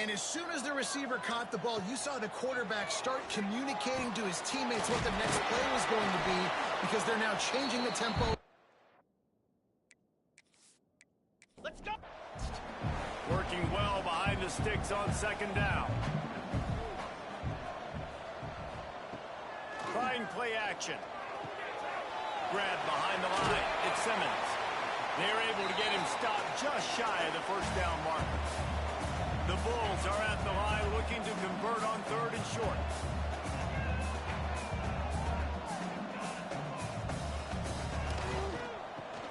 And as soon as the receiver caught the ball, you saw the quarterback start communicating to his teammates what the next play was going to be because they're now changing the tempo. Let's go. Working well behind the sticks on second down. Trying play action. Grab behind the line. It's Simmons. They're able to get him stopped just shy of the first down marker. The Bulls are at the line looking to convert on 3rd and short.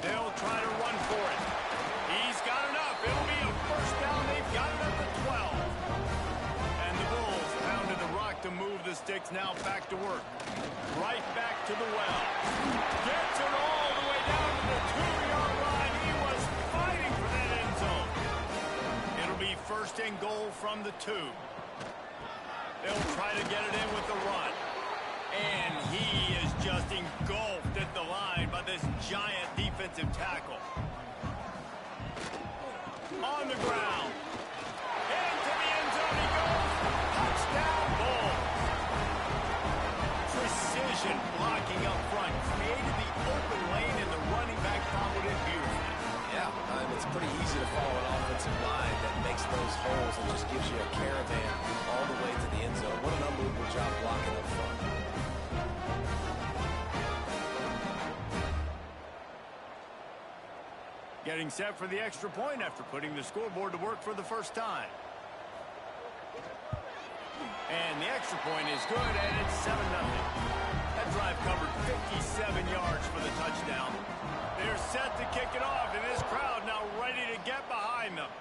They'll try to run for it. He's got enough. It'll be a first down. They've got it at the 12. And the Bulls pounded the rock to move the sticks. Now back to work. Right back to the well. Gets it all the way down to the 2-yard line. He was fighting for that end zone. It'll be 1st and goal from the 2. They'll try to get it in with the run. And he is just engulfed at the line by this giant defensive tackle. On the ground. Into the end zone he goes. Touchdown, Bulls. Precision blocking up front. Created the open lane and the running back followed it beautifully. Yeah, it's pretty easy to follow an offensive line that makes those holes and just gives you a caravan all the way to the end zone. What an unbelievable job blocking up front. Getting set for the extra point after putting the scoreboard to work for the first time. And the extra point is good, and it's 7-0. That drive covered 57 yards for the touchdown. They're set to kick it off, and this crowd now ready to get behind them.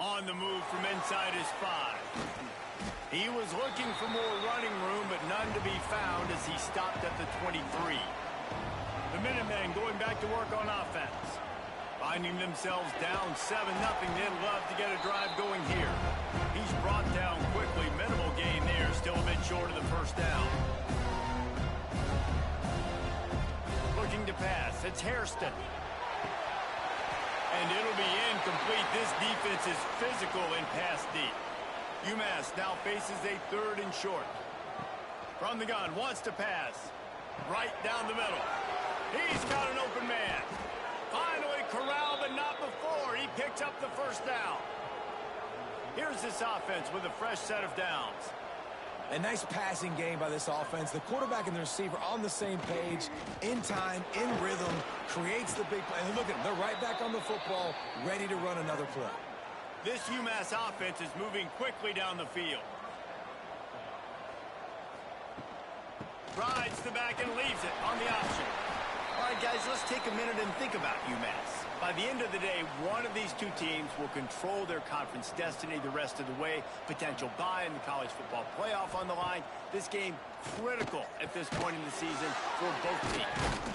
On the move from inside his 5. He was looking for more running room, but none to be found as he stopped at the 23. The Minutemen going back to work on offense. Finding themselves down 7-0, they'd love to get a drive going here. He's brought down quickly. Minimal gain there, still a bit short of the first down. Looking to pass, it's Hairston. And it'll be incomplete. This defense is physical and pass deep. UMass now faces a 3rd and short. From the gun, wants to pass. Right down the middle. He's got an open man. Finally corralled, but not before. He picks up the first down. Here's this offense with a fresh set of downs. A nice passing game by this offense. The quarterback and the receiver on the same page, in time, in rhythm, creates the big play. And look at them, they're right back on the football, ready to run another play. This UMass offense is moving quickly down the field. Rides the back and leaves it on the option. All right, guys, let's take a minute and think about UMass. By the end of the day, one of these two teams will control their conference destiny the rest of the way. Potential bye in the college football playoff on the line. This game critical at this point in the season for both teams.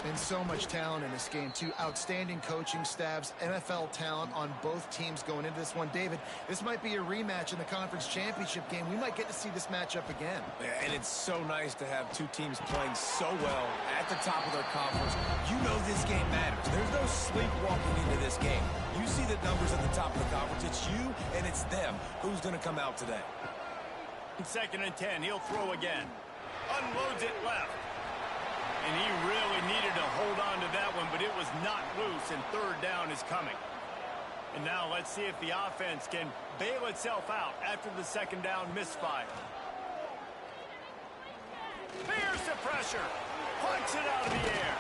And so much talent in this game, too. Outstanding coaching staffs, NFL talent on both teams going into this one. David, this might be a rematch in the conference championship game. We might get to see this matchup again. Yeah, and it's so nice to have two teams playing so well at the top of their conference. You know this game matters. There's no sleepwalking into this game. You see the numbers at the top of the conference. It's you and it's them. Who's going to come out today? 2nd and 10, he'll throw again. Unloads it left. And he really needed to hold on to that one, but it was not loose, and 3rd down is coming. And now let's see if the offense can bail itself out after the 2nd down misfire. There's the pressure. Punts it out of the air.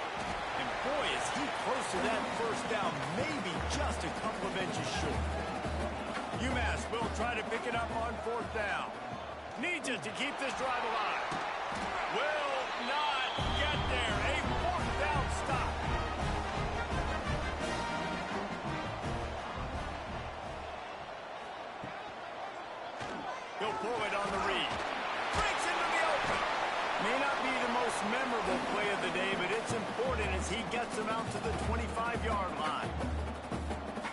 And boy, is he close to that first down, maybe just a couple of inches short. UMass will try to pick it up on 4th down. Needs it to keep this drive alive. Will not get there. A 4th down stop. He'll pull it on the read. Breaks into the open. May not be the most memorable play of the day, but it's important as he gets him out to the 25-yard line.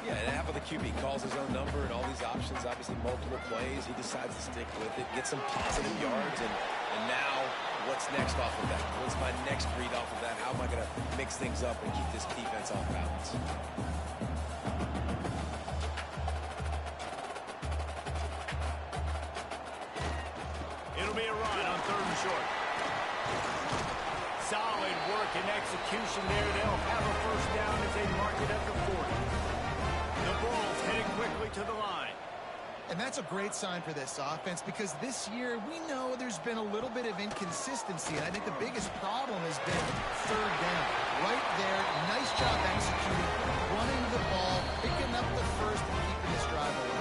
Yeah, and how about the QB? Calls his own number and all these options, obviously multiple plays. He decides to stick with it, get some positive yards, and now what's next off of that? What's my next read off of that? How am I going to mix things up and keep this defense off balance? be a run on 3rd and short. Solid work and execution there. They'll have a first down as they mark it at the 40. The Bulls headed quickly to the line. And that's a great sign for this offense because this year we know there's been a little bit of inconsistency. And I think the biggest problem has been 3rd down. Right there, nice job executing, running the ball, picking up the first and keeping this drive alive.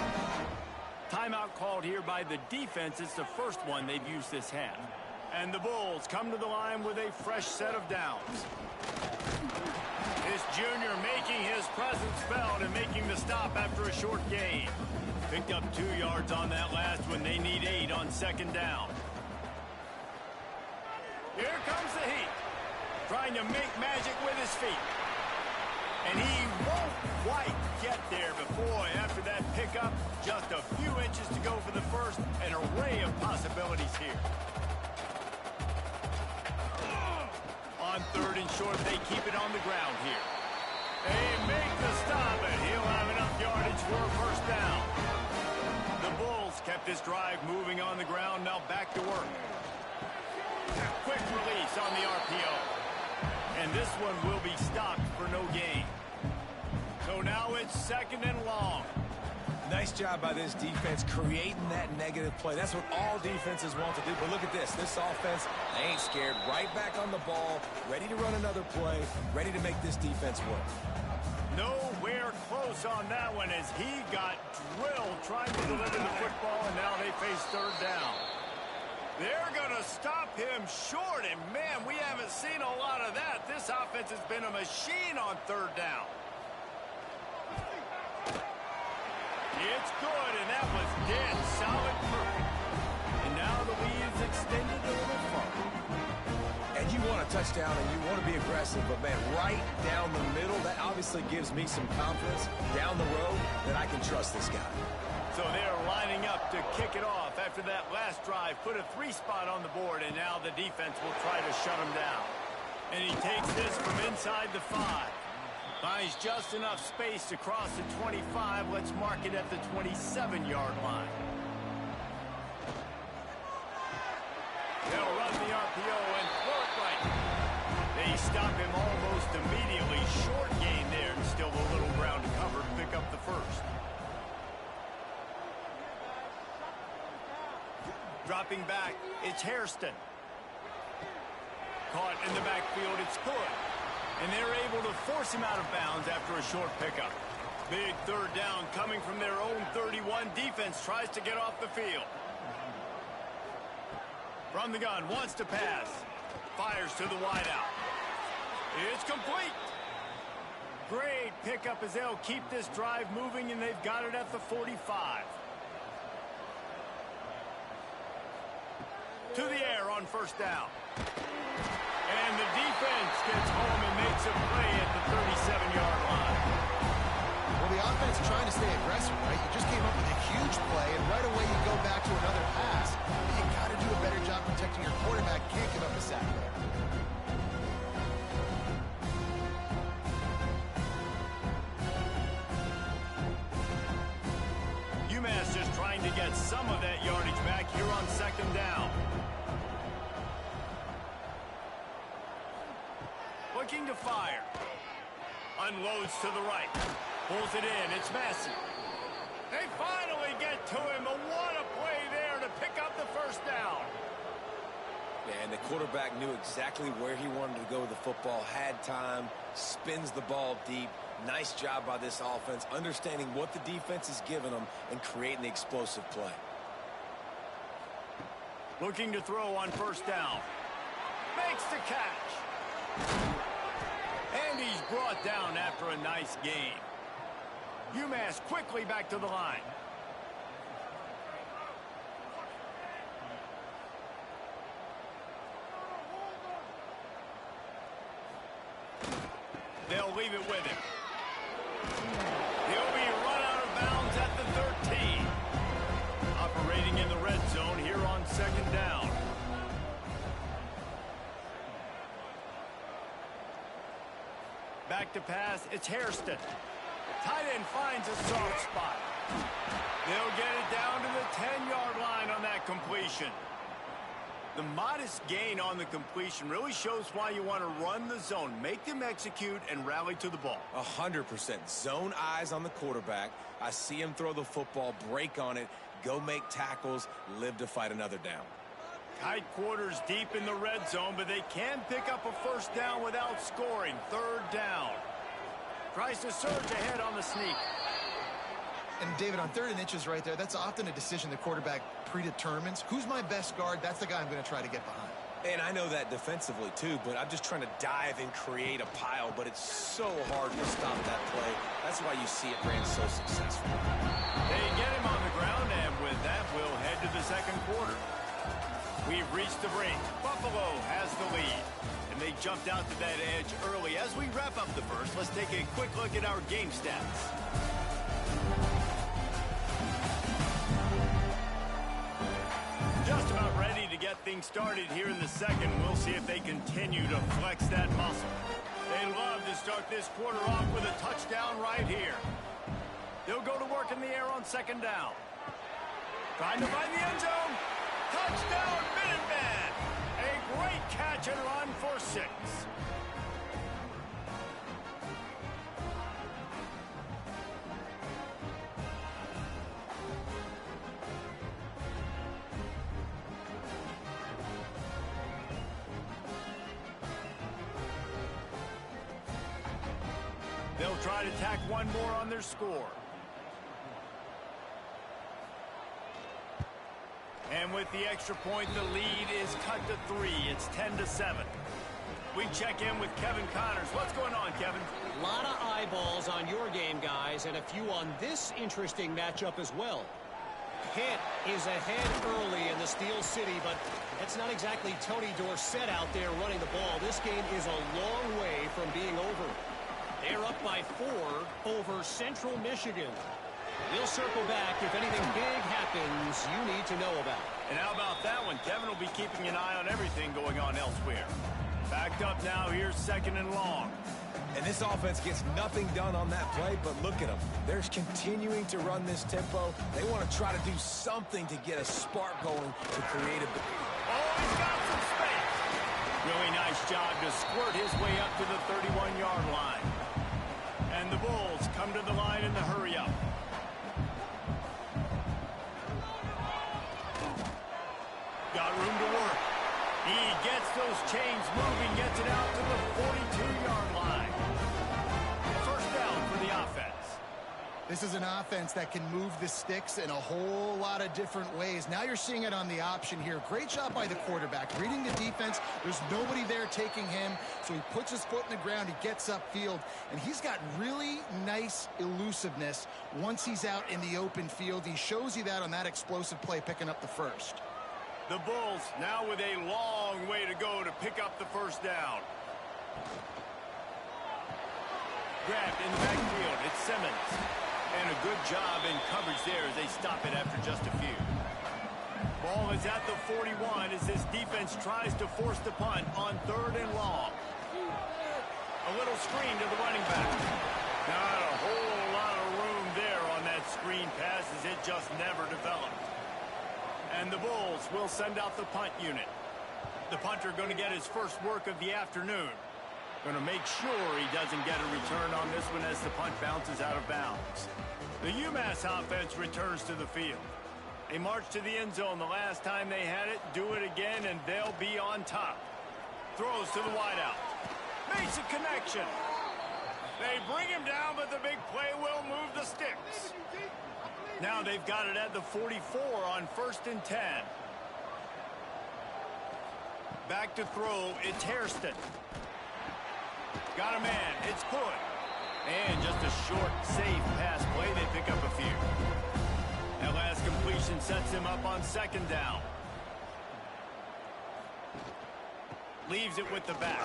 Timeout called here by the defense. It's the first one they've used this half. And the Bulls come to the line with a fresh set of downs. This junior making his presence felt and making the stop after a short gain. Picked up 2 yards on that last one. They need 8 on 2nd down. Here comes the heat. Trying to make magic with his feet. And he won't quite get there before. After that pickup, just a few inches to go for the first. An array of possibilities here. On 3rd and short, they keep it on the ground here. They make the stop, and he'll have enough yardage for a first down. The Bulls kept this drive moving on the ground, now back to work. Quick release on the RPO. And this one will be stopped for no gain. So now it's 2nd and long. Nice job by this defense creating that negative play. That's what all defenses want to do. But look at this. This offense, they ain't scared. Right back on the ball, ready to run another play, ready to make this defense work. Nowhere close on that one as he got drilled trying to deliver the football, and now they face 3rd down. They're going to stop him short, and man, we haven't seen a lot of that. This offense has been a machine on 3rd down. It's good, and that was dead solid perfect. And now the lead is extended a little further. And you want a touchdown, and you want to be aggressive, but, man, right down the middle, that obviously gives me some confidence down the road that I can trust this guy. So they're lining up to kick it off after that last drive. Put a 3 spot on the board, and now the defense will try to shut him down. And he takes this from inside the 5. Finds just enough space to cross the 25. Let's mark it at the 27-yard line. They'll run the RPO and throw it right. They stop him almost immediately. Short gain there, and still a little ground covered. Pick up the first. Dropping back, it's Hairston. Caught in the backfield, it's good. And they're able to force him out of bounds after a short pickup. Big 3rd down coming from their own 31. Defense tries to get off the field. From the gun, wants to pass. Fires to the wideout. It's complete. Great pickup as they'll keep this drive moving, and they've got it at the 45. To the air on 1st down. And the defense gets home and makes a play at the 37-yard line. Well, the offense is trying to stay aggressive, right? You just came up with a huge play, and right away you go back to another pass. You got to do a better job protecting your quarterback. Can't give up a sack there. UMass just trying to get some of that yardage back here on 2nd down. Looking to fire. Unloads to the right. Pulls it in. It's Massey. They finally get to him, but what a play there to pick up the first down. And the quarterback knew exactly where he wanted to go with the football, had time, spins the ball deep. Nice job by this offense, understanding what the defense is giving them and creating the explosive play. Looking to throw on 1st down. Makes the catch. And he's brought down after a nice gain. UMass quickly back to the line. They'll leave it with him. He'll be run out of bounds at the 13. Operating in the red zone here on 2nd down. Back to pass, it's Hairston. Tight end finds a soft spot. They'll get it down to the 10-yard line on that completion. The modest gain on the completion really shows why you want to run the zone, make them execute, and rally to the ball. 100%. Zone eyes on the quarterback. I see him throw the football, break on it, go make tackles, live to fight another down. Tight quarters deep in the red zone, but they can pick up a first down without scoring. Third down. Tries to surge ahead on the sneak. And David, on 3rd and inches right there, that's often a decision the quarterback predetermines. Who's my best guard? That's the guy I'm going to try to get behind. And I know that defensively, too, but I'm just trying to dive and create a pile, but it's so hard to stop that play. That's why you see it ran so successful. They get him on the ground, and with that, we'll head to the second quarter. We've reached the brink. Buffalo has the lead, and they jumped out to that edge early. As we wrap up the first, let's take a quick look at our game stats. Just about ready to get things started here in the second. We'll see if they continue to flex that muscle. They love to start this quarter off with a touchdown right here. They'll go to work in the air on second down. Trying to find the end zone. Touchdown, Minuteman! A great catch and run for 6. They'll try to tack one more on their score. And with the extra point, the lead is cut to 3. It's 10-7. We check in with Kevin Connors. What's going on, Kevin? A lot of eyeballs on your game, guys, and a few on this interesting matchup as well. Pitt is ahead early in the Steel City, but it's not exactly Tony Dorsett out there running the ball. This game is a long way from being over. They're up by 4 over Central Michigan. We'll circle back if anything big happens you need to know about. And how about that one? Kevin will be keeping an eye on everything going on elsewhere. Backed up now, here's 2nd and long. And this offense gets nothing done on that play, but look at them. They're continuing to run this tempo. They want to try to do something to get a spark going to create a... Oh, he's got some space. Really nice job to squirt his way up to the 31-yard line. And the Bulls come to the line in the hurry-up. Got room to work. He gets those chains moving, gets it out to the 42-yard line. First down for the offense. This is an offense that can move the sticks in a whole lot of different ways. Now you're seeing it on the option here. Great job by the quarterback. Reading the defense, there's nobody there taking him, so he puts his foot in the ground, he gets upfield, and he's got really nice elusiveness once he's out in the open field. He shows you that on that explosive play, picking up the first. The Bulls now with a long way to go to pick up the first down. Grabbed in the backfield. It's Simmons. And a good job in coverage there as they stop it after just a few. Ball is at the 41 as this defense tries to force the punt on 3rd and long. A little screen to the running back. Not a whole lot of room there on that screen pass as it just never developed. And the Bulls will send out the punt unit. The punter going to get his first work of the afternoon. Going to make sure he doesn't get a return on this one as the punt bounces out of bounds. The UMass offense returns to the field. They marched to the end zone the last time they had it, do it again, and they'll be on top. Throws to the wideout. Makes a connection. They bring him down, but the big play will move the sticks. Now they've got it at the 44 on 1st and 10. Back to throw, it's Hairston. Got a man, it's Hood. And just a short, safe pass play, they pick up a few. That last completion sets him up on 2nd down. Leaves it with the back.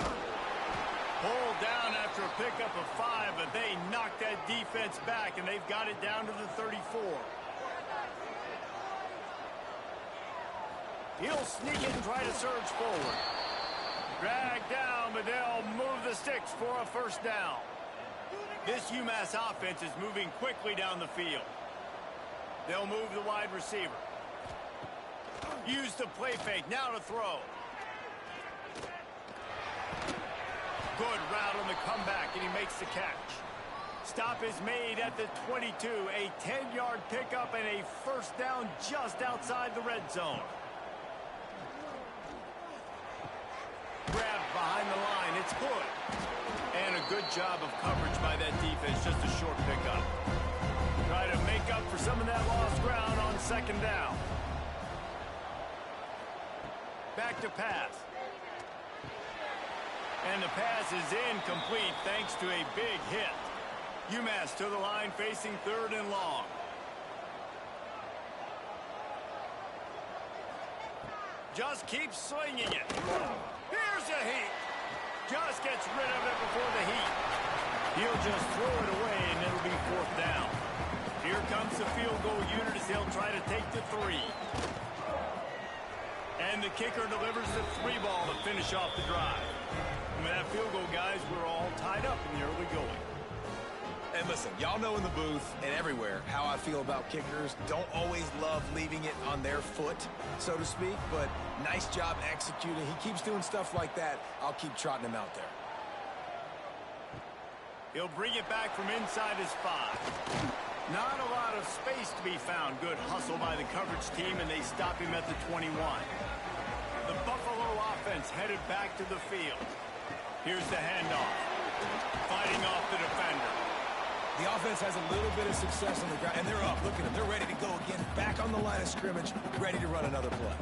Pulled down after a pickup of 5, but they knocked that defense back, and they've got it down to the 34. He'll sneak it and try to surge forward. Dragged down, but they'll move the sticks for a first down. This UMass offense is moving quickly down the field. They'll move the wide receiver. Use the play fake. Now to throw. Good route on the comeback, and he makes the catch. Stop is made at the 22. A 10-yard pickup and a first down just outside the red zone. Grabbed behind the line. It's Hood. And a good job of coverage by that defense. Just a short pickup. Try to make up for some of that lost ground on second down. Back to pass. And the pass is incomplete thanks to a big hit. UMass to the line facing 3rd and long. Just keeps swinging it. Here's a heat. Just gets rid of it before the heat. He'll just throw it away, and it'll be 4th down. Here comes the field goal unit as they'll try to take the 3. And the kicker delivers the 3 ball to finish off the drive. And with that field goal, guys, we're all tied up in the early going. And listen, y'all know in the booth and everywhere how I feel about kickers. Don't always love leaving it on their foot, so to speak, but nice job executing. He keeps doing stuff like that. I'll keep trotting him out there. He'll bring it back from inside his 5. Not a lot of space to be found. Good hustle by the coverage team, and they stop him at the 21. The Buffalo offense headed back to the field. Here's the handoff. Fighting off the defender. The offense has a little bit of success on the ground, and they're up. Look at them. They're ready to go again. Back on the line of scrimmage, ready to run another play.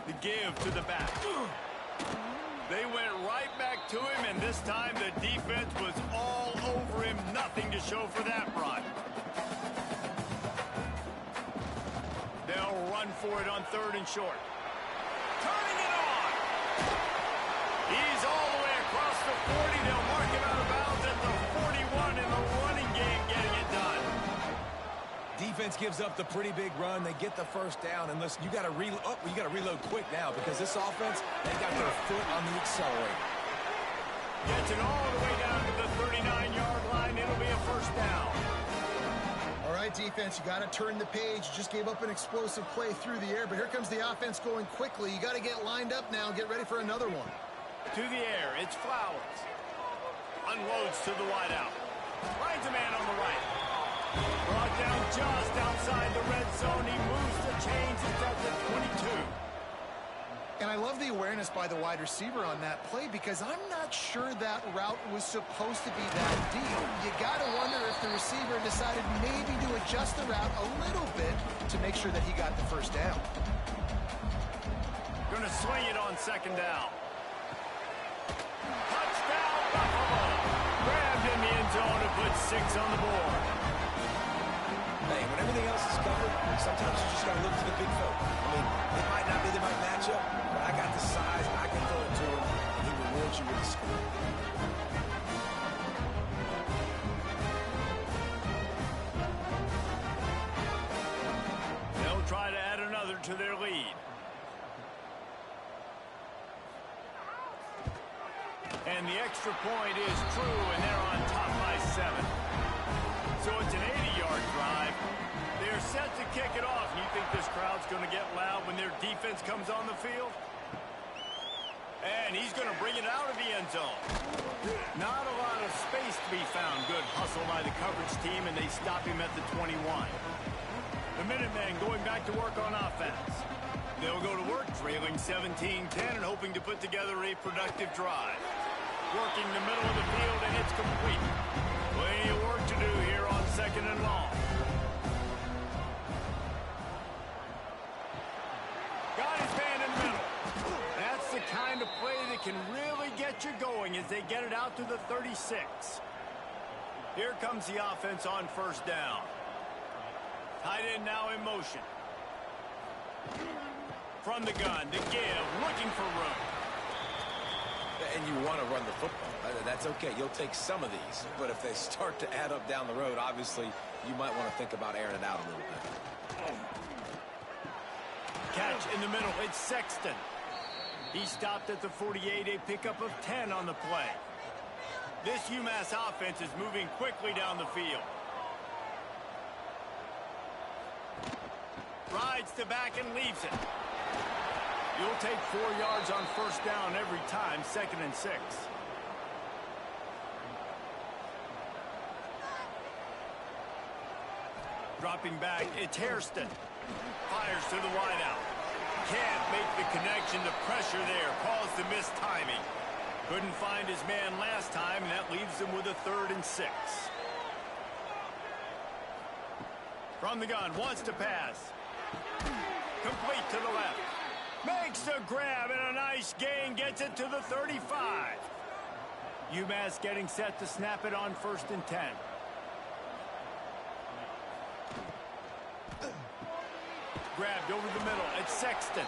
The give to the back. They went right back to him, and this time the defense was all over him. Nothing to show for that run. They'll run for it on 3rd and short. Turning it on. He's all the way across the 40. They'll mark him out of bounds at the 41 in the running game, getting it done. Defense gives up the pretty big run. They get the first down, and listen, you got to reload quick now because this offense, they got their foot on the accelerator. Gets it all the way down to the 39-yard line. It'll be a first down. All right, defense, you got to turn the page. You just gave up an explosive play through the air, but here comes the offense going quickly. You got to get lined up now and get ready for another one. To the air, it's Flowers. Unloads to the wideout. Finds a man on the right. Brought down just outside the red zone. He moves the chains. It's at the 22. And I love the awareness by the wide receiver on that play because I'm not sure that route was supposed to be that deep. You got to wonder if the receiver decided maybe to adjust the route a little bit to make sure that he got the first down. Going to swing it on second down. Touchdown, Buffalo. Grabbed in the end zone to put 6 on the board. Hey, when everything else is covered, sometimes you just got to look to the big folk. I mean, it might not be the right matchup, but I got the size, I can throw it to him, and he rewards you with the score. They'll try to add another to their lead. And the extra point is true, and they're on top by 7. So it's an 80-yard drive. They're set to kick it off. And you think this crowd's going to get loud when their defense comes on the field? And he's going to bring it out of the end zone. Not a lot of space to be found. Good hustle by the coverage team, and they stop him at the 21. The Minutemen going back to work on offense. They'll go to work trailing 17-10 and hoping to put together a productive drive. Working the middle of the field, and it's complete. Plenty of work to do here on 2nd and long. Got his man in the middle. That's the kind of play that can really get you going as they get it out to the 36. Here comes the offense on first down. Tight end now in motion. From the gun, the give, looking for room. And you want to run the football. That's okay. You'll take some of these. But if they start to add up down the road, obviously, you might want to think about airing it out a little bit. Catch in the middle. It's Sexton. He stopped at the 48, a pickup of 10 on the play. This UMass offense is moving quickly down the field. Rides to back and leaves it. You'll take 4 yards on first down every time, 2nd and 6. Dropping back, it's Hairston. Fires to the wideout. Can't make the connection. The pressure there caused the missed timing. Couldn't find his man last time, and that leaves him with a 3rd and 6. From the gun, wants to pass. Complete to the left. Makes the grab, and a nice gain. Gets it to the 35. UMass getting set to snap it on 1st and 10. Grabbed over the middle. It's Sexton.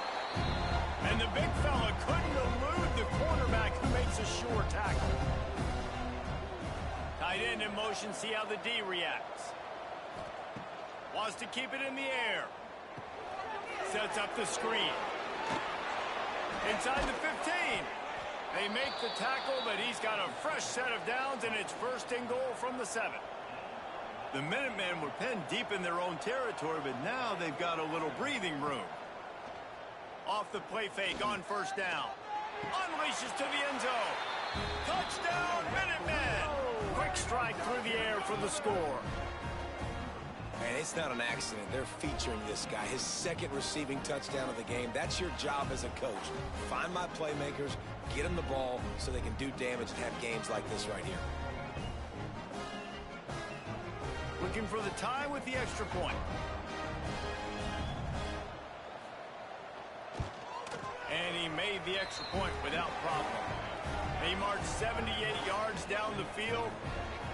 And the big fella couldn't elude the cornerback who makes a sure tackle. Tight end in motion. See how the D reacts. Wants to keep it in the air. Sets up the screen. Inside the 15. They make the tackle, but he's got a fresh set of downs, and it's 1st and goal from the 7. The Minutemen were penned deep in their own territory, but now they've got a little breathing room. Off the play fake on 1st down. Unleashes to the end zone. Touchdown, Minutemen! Quick strike through the air for the score. And it's not an accident. They're featuring this guy. His 2nd receiving touchdown of the game. That's your job as a coach. Find my playmakers, get them the ball so they can do damage and have games like this right here. Looking for the tie with the extra point. And he made the extra point without problem. He marched 78 yards down the field.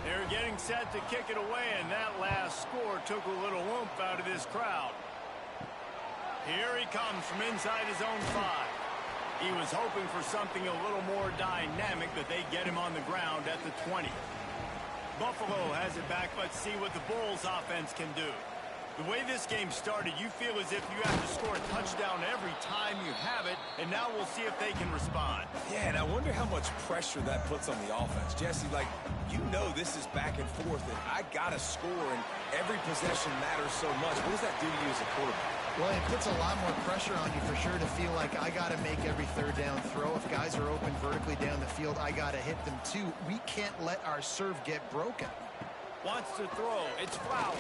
They're getting set to kick it away, and that last score took a little oomph out of this crowd. Here he comes from inside his own 5. He was hoping for something a little more dynamic, but they get him on the ground at the 20. Buffalo has it back. Let's see what the Bulls offense can do. The way this game started, you feel as if you have to score a touchdown every time you have it, and now we'll see if they can respond. Yeah, and I wonder how much pressure that puts on the offense. Jesse, like, you know this is back and forth, and I got to score, and every possession matters so much. What does that do to you as a quarterback? Well, it puts a lot more pressure on you for sure to feel like I got to make every 3rd down throw. If guys are open vertically down the field, I got to hit them too. We can't let our serve get broken. Wants to throw. It's Flowers.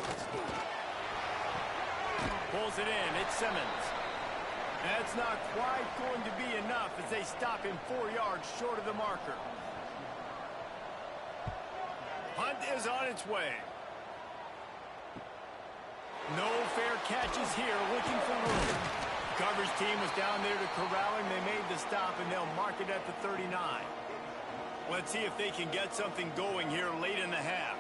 Pulls it in. It's Simmons. That's not quite going to be enough as they stop him 4 yards short of the marker. Hunt is on its way. No fair catches here, looking for room. The coverage team was down there to corral him. They made the stop, and they'll mark it at the 39. Let's see if they can get something going here late in the half.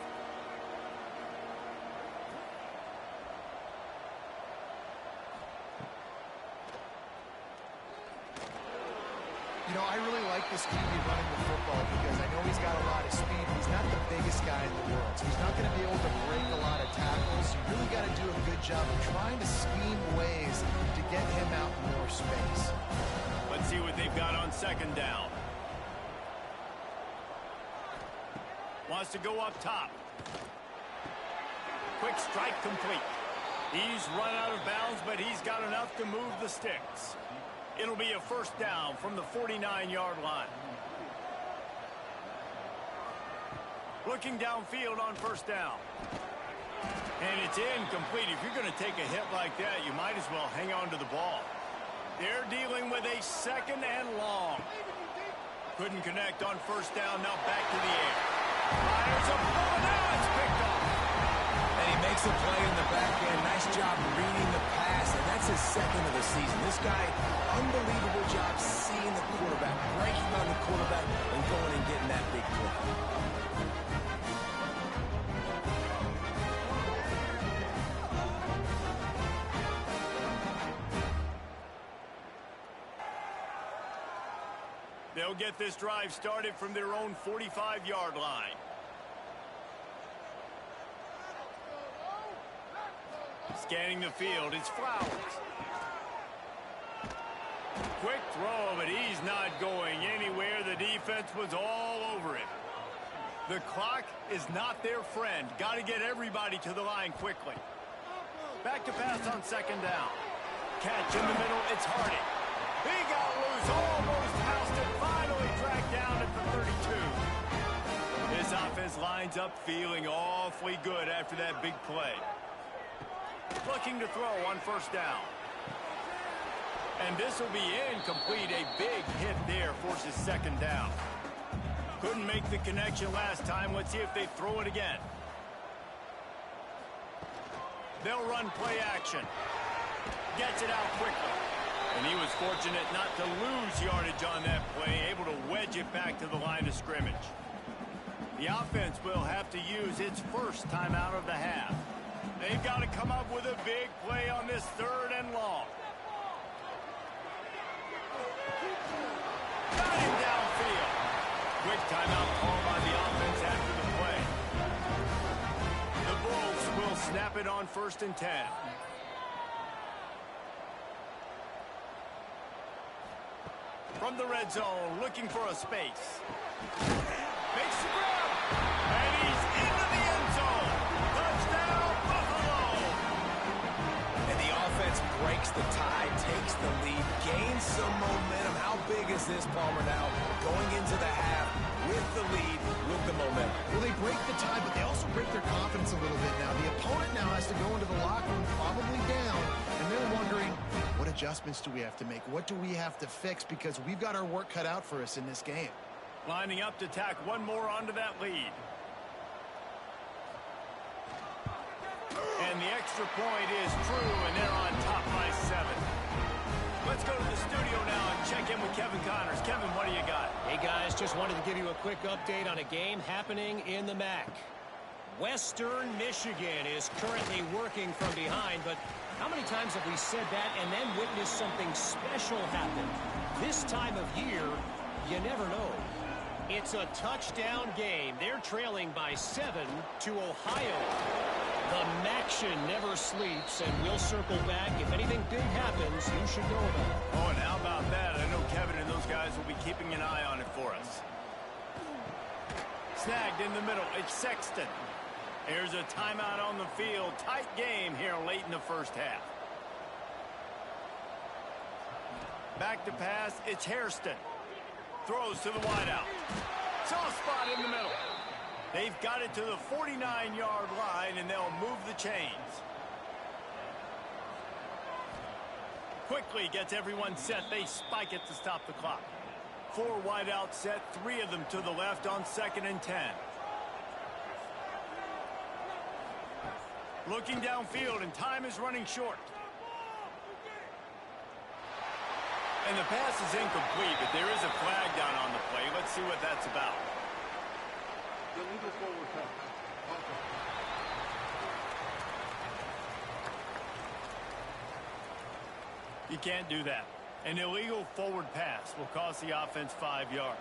You know, I really like this QB running the football because I know he's got a lot of speed. He's not the biggest guy in the world, so he's not going to be able to break a lot of tackles. You really got to do a good job of trying to scheme ways to get him out in more space. Let's see what they've got on 2nd down. Wants to go up top. Quick strike complete. He's run out of bounds, but he's got enough to move the sticks. It'll be a 1st down from the 49-yard line. Looking downfield on 1st down. And it's incomplete. If you're going to take a hit like that, you might as well hang on to the ball. They're dealing with a 2nd and long. Couldn't connect on 1st down. Now back to the air. Fires a ball. Now it's picked off. And he makes a play in the back end. Nice job reading the pass, and that's his 2nd of the season. This guy, unbelievable job seeing the quarterback, breaking on the quarterback, and going and getting that big play. They'll get this drive started from their own 45-yard line. Scanning the field, it's Flowers. Quick throw, but he's not going anywhere. The defense was all over him. The clock is not their friend. Got to get everybody to the line quickly. Back to pass on second down. Catch in the middle, it's Hardy. He got loose, almost housed it, finally dragged down at the 32. This offense lines up feeling awfully good after that big play. Looking to throw on first down. And this will be incomplete. A big hit there forces second down. Couldn't make the connection last time. Let's see if they throw it again. They'll run play action. Gets it out quickly. And he was fortunate not to lose yardage on that play, able to wedge it back to the line of scrimmage. The offense will have to use its first timeout of the half. They've got to come up with a big play on this 3rd and long. Got him downfield. Quick timeout call by the offense after the play. The Bulls will snap it on 1st and 10. From the red zone, looking for a space. Makes the grab. And he's into the end zone. Touchdown, Buffalo. And the offense breaks the tie, takes the lead, gains some momentum. How big is this, Palmer, now? Going into the half with the lead, with the momentum. Well, they break the tie, but they also break their confidence a little bit now. The opponent now has to go into the locker room probably down, and they're wondering, what adjustments do we have to make? What do we have to fix? Because we've got our work cut out for us in this game. Lining up to tack one more onto that lead. And the extra point is true, and they're on top by 7. Let's go to the studio now and check in with Kevin Connors. Kevin, what do you got? Hey, guys, just wanted to give you a quick update on a game happening in the MAC. Western Michigan is currently working from behind, but how many times have we said that and then witnessed something special happen? This time of year, you never know. It's a touchdown game. They're trailing by 7 to Ohio. The Maction never sleeps, and we'll circle back. If anything big happens, you should know about it. Oh, and how about that? I know Kevin and those guys will be keeping an eye on it for us. Snagged in the middle. It's Sexton. Here's a timeout on the field. Tight game here late in the first half. Back to pass. It's Hairston. Throws to the wideout. Soft spot in the middle. They've got it to the 49-yard line, and they'll move the chains. Quickly gets everyone set. They spike it to stop the clock. 4 wideouts set, 3 of them to the left on 2nd and 10. Looking downfield, and time is running short. And the pass is incomplete, but there is a flag down on the play. Let's see what that's about. You can't do that. An illegal forward pass will cost the offense 5 yards.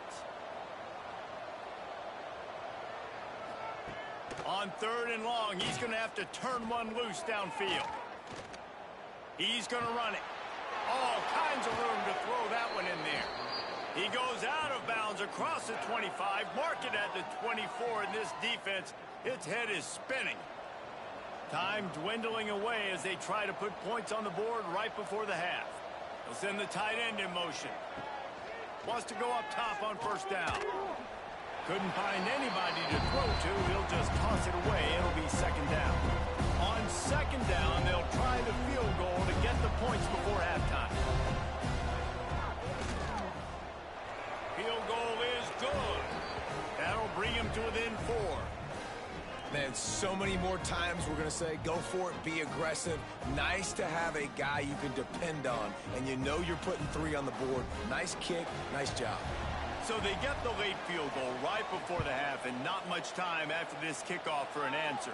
On 3rd and long, he's going to have to turn one loose downfield. He's going to run it. All kinds of room to throw that one in there. He goes out of bounds across the 25, mark it at the 24, and this defense, its head is spinning. Time dwindling away as they try to put points on the board right before the half. They'll send the tight end in motion. Wants to go up top on first down. Couldn't find anybody to throw to. He'll just toss it away. It'll be second down. On second down, they'll try the field goal to get the points before halftime. Field goal is good. That'll bring him to within 4. Man, so many more times we're going to say, go for it, be aggressive. Nice to have a guy you can depend on, and you know you're putting 3 on the board. Nice kick, nice job. So they get the late field goal right before the half, and not much time after this kickoff for an answer.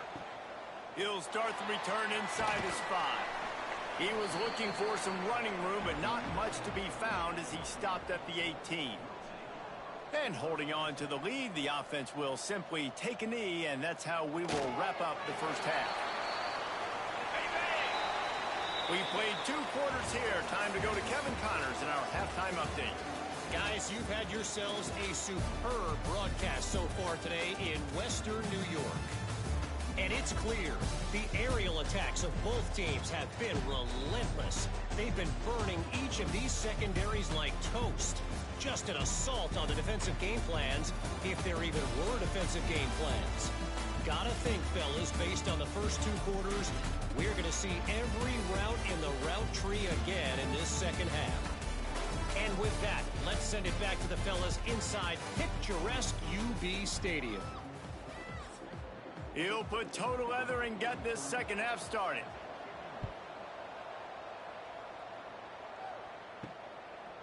He'll start the return inside his 5. He was looking for some running room, but not much to be found as he stopped at the 18. And holding on to the lead, the offense will simply take a knee, and that's how we will wrap up the first half. We played 2 quarters here. Time to go to Kevin Connors in our halftime update. Guys, you've had yourselves a superb broadcast so far today in Western New York. And it's clear, the aerial attacks of both teams have been relentless. They've been burning each of these secondaries like toast. Just an assault on the defensive game plans, if there even were defensive game plans. Gotta think, fellas, based on the first 2 quarters, we're going to see every route in the route tree again in this second half. And with that, let's send it back to the fellas inside picturesque UB Stadium. He'll put total leather and get this second half started.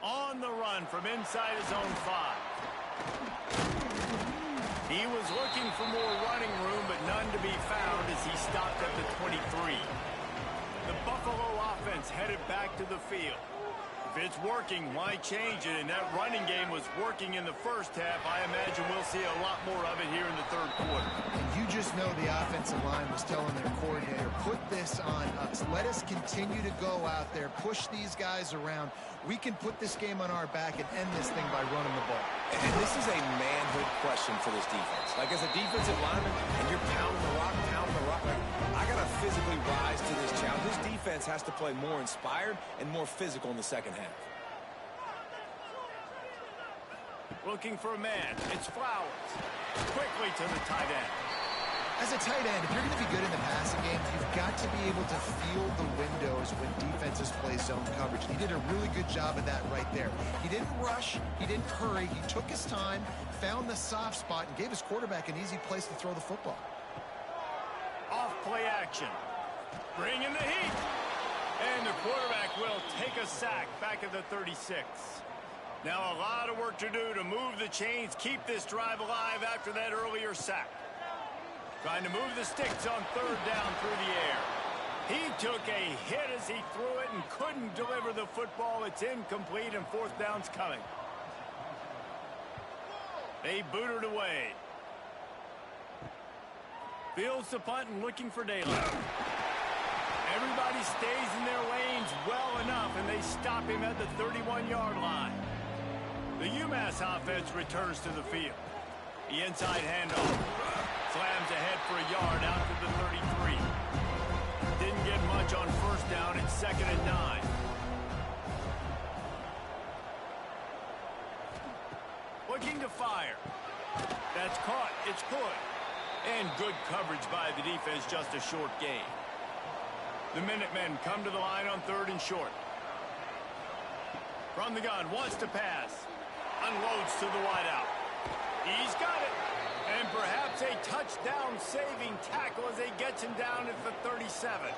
On the run from inside his own 5. He was looking for more running room, but none to be found as he stopped at the 23. The Buffalo offense headed back to the field. If it's working, why change it? And that running game was working in the first half. I imagine we'll see a lot more of it here in the third quarter. And you just know the offensive line was telling their coordinator, put this on us. Let us continue to go out there, push these guys around. We can put this game on our back and end this thing by running the ball. And this is a manhood question for this defense. Like, as a defensive lineman, and you're pounding the rock, like, I got to physically rise to this challenge. This defense has to play more inspired and more physical in the second half. Looking for a man. It's Flowers. Quickly to the tight end. As a tight end, if you're going to be good in the passing game, you've got to be able to feel the windows when defenses play zone coverage. He did a really good job of that right there. He didn't rush. He didn't hurry. He took his time, found the soft spot, and gave his quarterback an easy place to throw the football. Off play action. Bring in the heat. And the quarterback will take a sack back at the 36. Now a lot of work to do to move the chains, keep this drive alive after that earlier sack. Trying to move the sticks on third down through the air. He took a hit as he threw it and couldn't deliver the football. It's incomplete and fourth down's coming. They booted away. Fields the punt and looking for daylight. Everybody stays in their lanes well enough, and they stop him at the 31-yard line. The UMass offense returns to the field. The inside handoff. Slams ahead for a yard out to the 33. Didn't get much on first down. It's 2nd and 9. Looking to fire. That's caught. It's good. And good coverage by the defense, just a short gain. The Minutemen come to the line on 3rd and short. From the gun, wants to pass. Unloads to the wideout. He's got it. And perhaps a touchdown-saving tackle as he gets him down at the 37.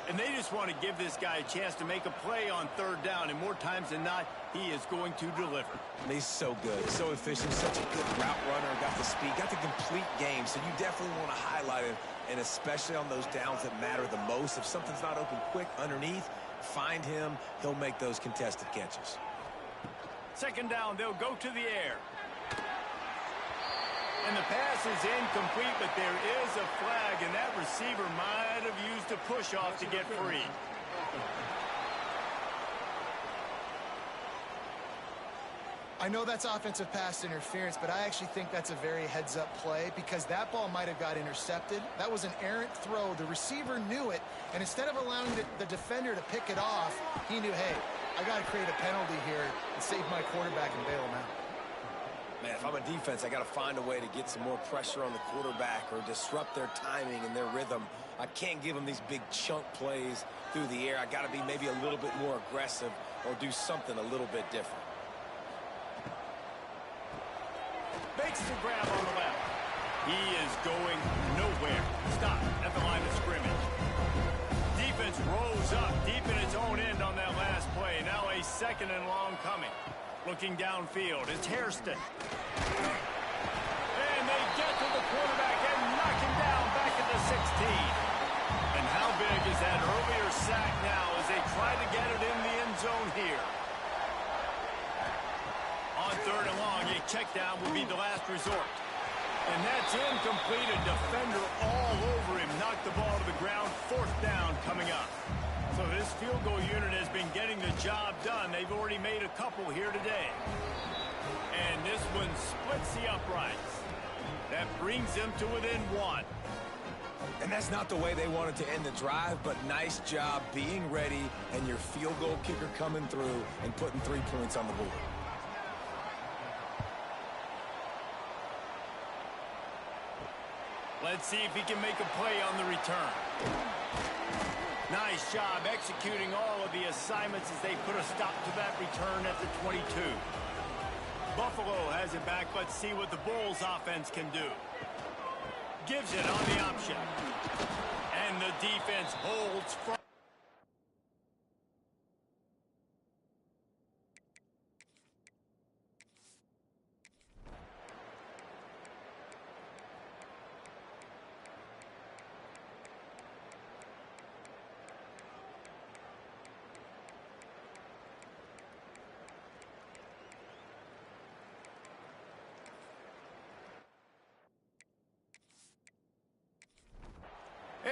And they just want to give this guy a chance to make a play on 3rd down. And more times than not, he is going to deliver. He's so good, so efficient, such a good route runner, got the speed, got the complete game. So you definitely want to highlight him, and especially on those downs that matter the most. If something's not open quick underneath, find him. He'll make those contested catches. 2nd down, they'll go to the air. And the pass is incomplete, but there is a flag, and that receiver might have used a push-off to get free. I know that's offensive pass interference, but I actually think that's a very heads-up play because that ball might have got intercepted. That was an errant throw. The receiver knew it, and instead of allowing the defender to pick it off, he knew, hey, I got to create a penalty here and save my quarterback and bail him out. Man, if I'm a defense, I got to find a way to get some more pressure on the quarterback or disrupt their timing and their rhythm. I can't give them these big chunk plays through the air. I got to be maybe a little bit more aggressive or do something a little bit different. Makes the grab on the left. He is going nowhere. Stop at the line of scrimmage. Defense rolls up deep in its own end on that last play. Now a 2nd and long coming. Looking downfield, it's Hairston. And they get to the quarterback and knock him down back at the 16. And how big is that earlier sack now as they try to get it in the end zone here? On 3rd and long, a check down will be the last resort. And that's incomplete. A defender all over him. Knocked the ball to the ground. 4th down coming up. So this field goal unit has been getting the job done. They've already made a couple here today. And this one splits the uprights. That brings them to within 1. And that's not the way they wanted to end the drive, but nice job being ready and your field goal kicker coming through and putting 3 points on the board. Let's see if he can make a play on the return. Nice job executing all of the assignments as they put a stop to that return at the 22. Buffalo has it back. Let's see what the Bulls offense can do. Gives it on the option. And the defense holds firm.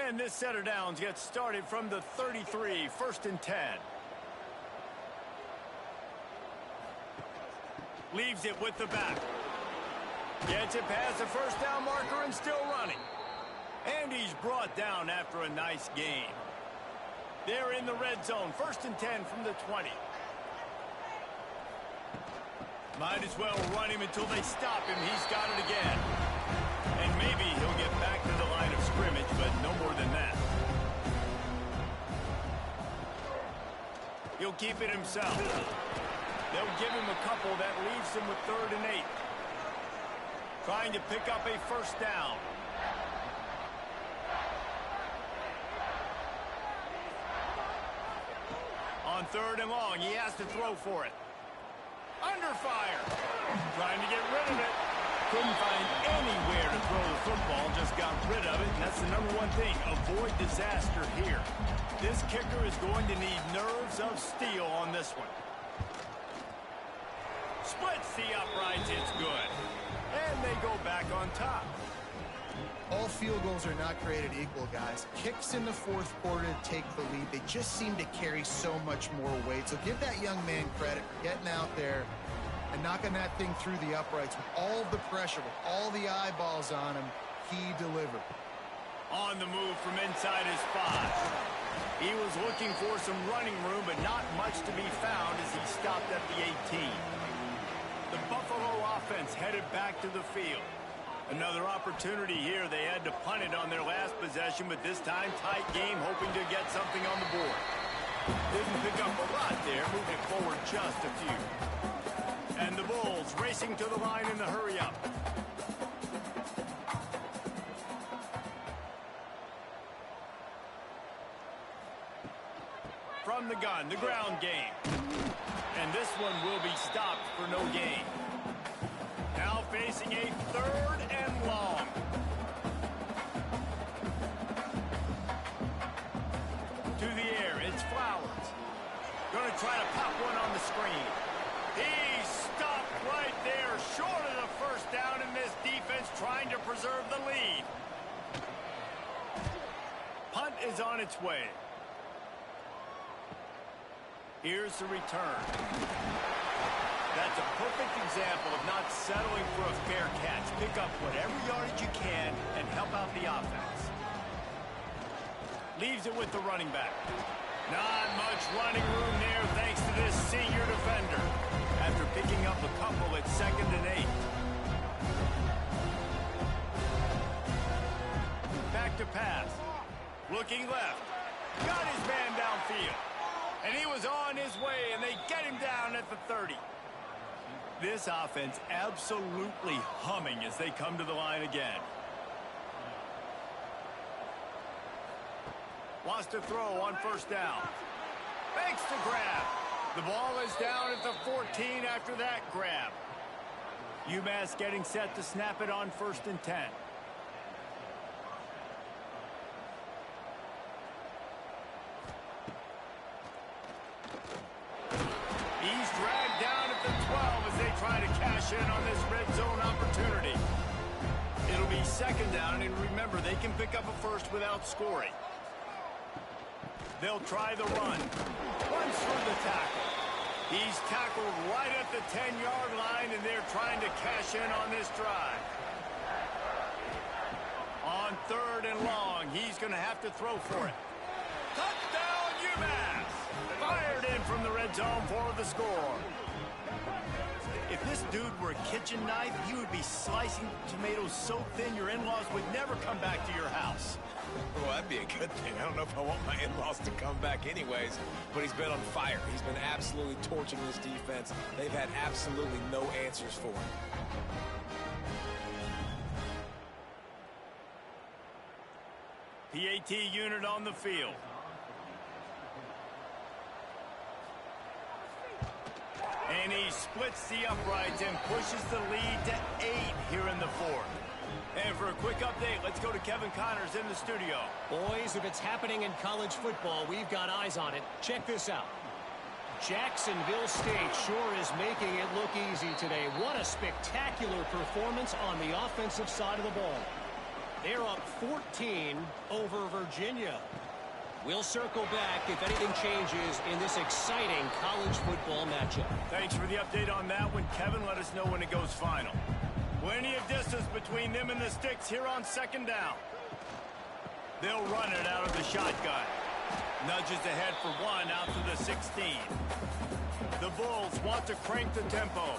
And this set of downs gets started from the 33, 1st and 10. Leaves it with the back. Gets it past the first down marker and still running. And he's brought down after a nice gain. They're in the red zone, 1st and 10 from the 20. Might as well run him until they stop him. He's got it again. And maybe he'll get back to the line of scrimmage, but no more than that. He'll keep it himself. They'll give him a couple that leaves him with 3rd and 8. Trying to pick up a first down. On 3rd and long, he has to throw for it. Under fire. Trying to get rid of it. Couldn't find anywhere to throw the football, just got rid of it, and that's the number one thing. Avoid disaster here. This kicker is going to need nerves of steel on this one. Splits the uprights, it's good. And they go back on top. All field goals are not created equal, guys. Kicks in the 4th quarter to take the lead. They just seem to carry so much more weight. So give that young man credit for getting out there and knocking that thing through the uprights with all of the pressure, with all the eyeballs on him. He delivered. On the move from inside his 5. He was looking for some running room, but not much to be found as he stopped at the 18. The Buffalo offense headed back to the field. Another opportunity here. They had to punt it on their last possession, but this time tight game, hoping to get something on the board. Didn't pick up a lot there, moving forward just a few. And the Bulls racing to the line in the hurry-up. From the gun, the ground game. And this one will be stopped for no gain. Now facing a 3rd and long. To the air, it's Flowers. Going to try to pop one on the screen. He stopped right there, short of the first down, in this defense trying to preserve the lead. Punt is on its way. Here's the return. That's a perfect example of not settling for a fair catch. Pick up whatever yardage you can and help out the offense. Leaves it with the running back. Not much running room there thanks to this senior defender. After picking up a couple at 2nd and 8. Back to pass. Looking left. Got his man downfield. And he was on his way, and they get him down at the 30. This offense absolutely humming as they come to the line again. Wants to throw on first down. Makes the grab. The ball is down at the 14 after that grab. UMass getting set to snap it on 1st and 10. He's dragged down at the 12 as they try to cash in on this red zone opportunity. It'll be 2nd down, and remember, they can pick up a first without scoring. They'll try the run. Runs through the tackle. He's tackled right at the 10-yard line, and they're trying to cash in on this drive. On 3rd and long, He's going to have to throw for it. Touchdown, UMass! Fired in from the red zone for the score. If this dude were a kitchen knife, he would be slicing tomatoes so thin your in-laws would never come back to your house. Well, that'd be a good thing. I don't know if I want my in-laws to come back anyways, but he's been on fire. He's been absolutely torching this defense. They've had absolutely no answers for him. PAT unit on the field. And he splits the uprights and pushes the lead to 8 here in the fourth. And for a quick update, let's go to Kevin Connors in the studio. Boys, if it's happening in college football, we've got eyes on it. Check this out. Jacksonville State sure is making it look easy today. What a spectacular performance on the offensive side of the ball. They're up 14 over Virginia. We'll circle back if anything changes in this exciting college football matchup. Thanks for the update on that one, Kevin. Let us know when it goes final. Plenty of distance between them and the sticks here on second down. They'll run it out of the shotgun. Nudges ahead for one out to the 16. The Bulls want to crank the tempo.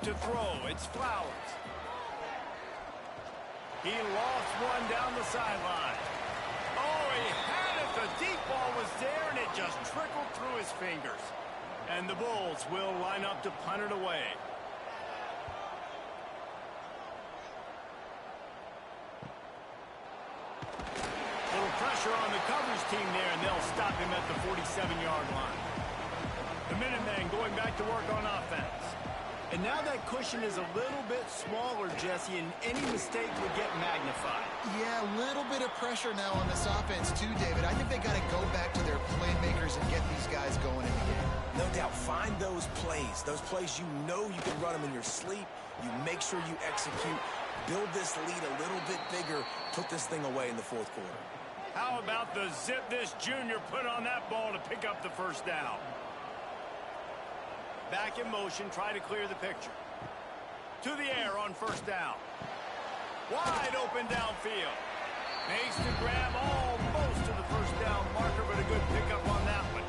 To throw, it's Flowers. He lost one down the sideline. Oh, he had it. The deep ball was there, and it just trickled through his fingers. And the Bulls will line up to punt it away. Little pressure on the coverage team there, and they'll stop him at the 47-yard line. The Minutemen going back to work on offense. And now that cushion is a little bit smaller, Jesse, and any mistake would get magnified. Yeah, a little bit of pressure now on this offense too, David. I think they got to go back to their playmakers and get these guys going in the game. No doubt, find those plays you know you can run them in your sleep. You make sure you execute, build this lead a little bit bigger, put this thing away in the fourth quarter. How about the zip this junior put on that ball to pick up the first down? Back in motion, try to clear the picture. To the air on first down. Wide open downfield. Makes the grab almost to the first down marker, but a good pickup on that one.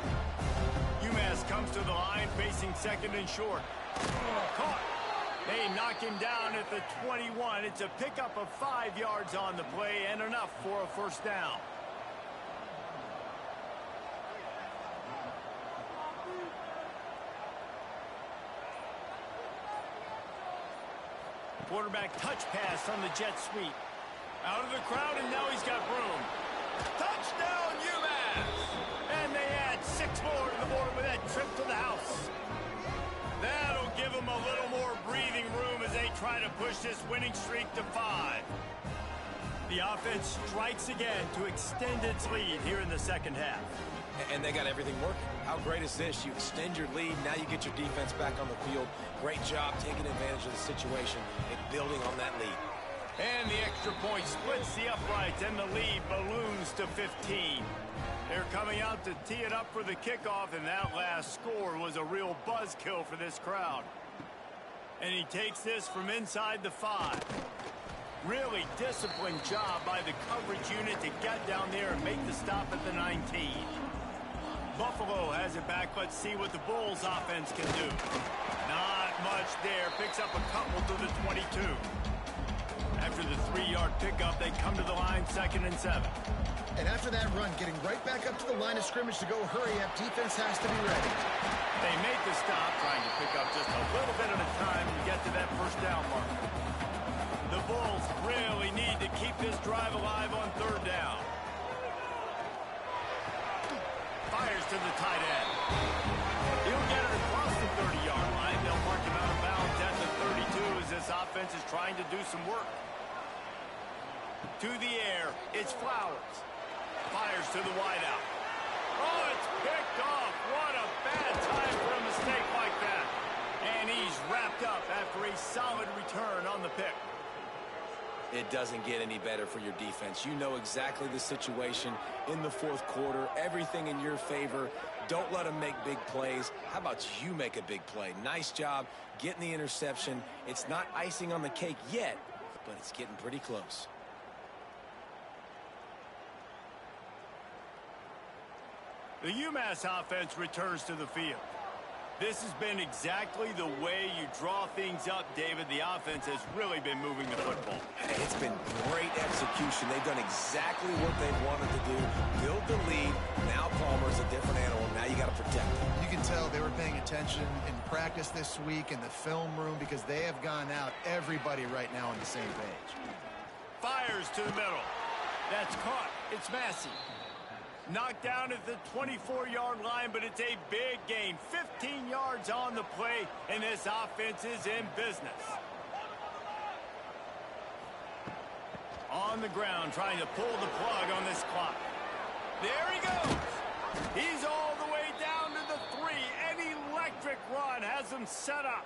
UMass comes to the line, facing second and short. Caught. They knock him down at the 21. It's a pickup of 5 yards on the play and enough for a first down. Quarterback touch pass on the jet sweep. Out of the crowd, and now he's got room. Touchdown, UMass! And they add 6 more to the board with that trip to the house. That'll give them a little more breathing room as they try to push this winning streak to 5. The offense strikes again to extend its lead here in the second half. And they got everything working. How great is this? You extend your lead. Now you get your defense back on the field. Great job taking advantage of the situation and building on that lead. And the extra point splits the uprights, and the lead balloons to 15. They're coming out to tee it up for the kickoff, and that last score was a real buzzkill for this crowd. And he takes this from inside the 5. Really disciplined job by the coverage unit to get down there and make the stop at the 19. Buffalo has it back. Let's see what the Bulls offense can do. Not much there. Picks up a couple to the 22. After the 3-yard pickup, they come to the line, 2nd and 7. And after that run, getting right back up to the line of scrimmage to go hurry up, defense has to be ready. They make the stop, trying to pick up just a little bit at a time to get to that first down mark. The Bulls really need to keep this drive alive on 3rd down. Fires to the tight end. He'll get it across the 30-yard line. They'll mark him out of bounds at the 32 as this offense is trying to do some work. To the air, it's Flowers. Fires to the wideout. Oh, it's picked off. What a bad time for a mistake like that. And he's wrapped up after a solid return on the pick. It doesn't get any better for your defense. You know exactly the situation in the fourth quarter. Everything in your favor. Don't let them make big plays. How about you make a big play? Nice job getting the interception. It's not icing on the cake yet, but it's getting pretty close. The UMass offense returns to the field. This has been exactly the way you draw things up, David. The offense has really been moving the football. It's been great execution. They've done exactly what they wanted to do. Build the lead. Now Palmer's a different animal. Now you got to protect him. You can tell they were paying attention in practice this week in the film room because they have gone out, everybody right now on the same page. Fires to the middle. That's caught. It's Massey. Knocked down at the 24-yard line, but it's a big gain. 15 yards on the play, and this offense is in business. On the ground, trying to pull the plug on this clock. There he goes. He's all the way down to the 3. An electric run has him set up.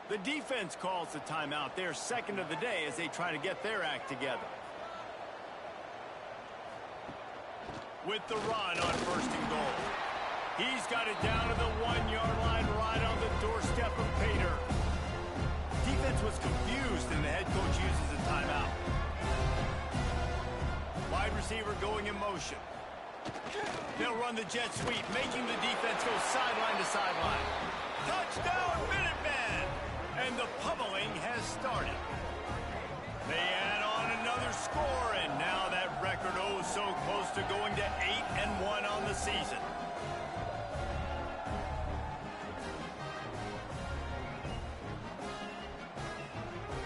The defense calls the timeout. They're second of the day as they try to get their act together. With the run on 1st and goal. He's got it down to the 1-yard line right on the doorstep of Pater. Defense was confused and the head coach uses a timeout. Wide receiver going in motion. They'll run the jet sweep, making the defense go sideline to sideline. Touchdown, Minutemen! And the pummeling has started. They add on another score, and now that record so close to going to 8-1 on the season.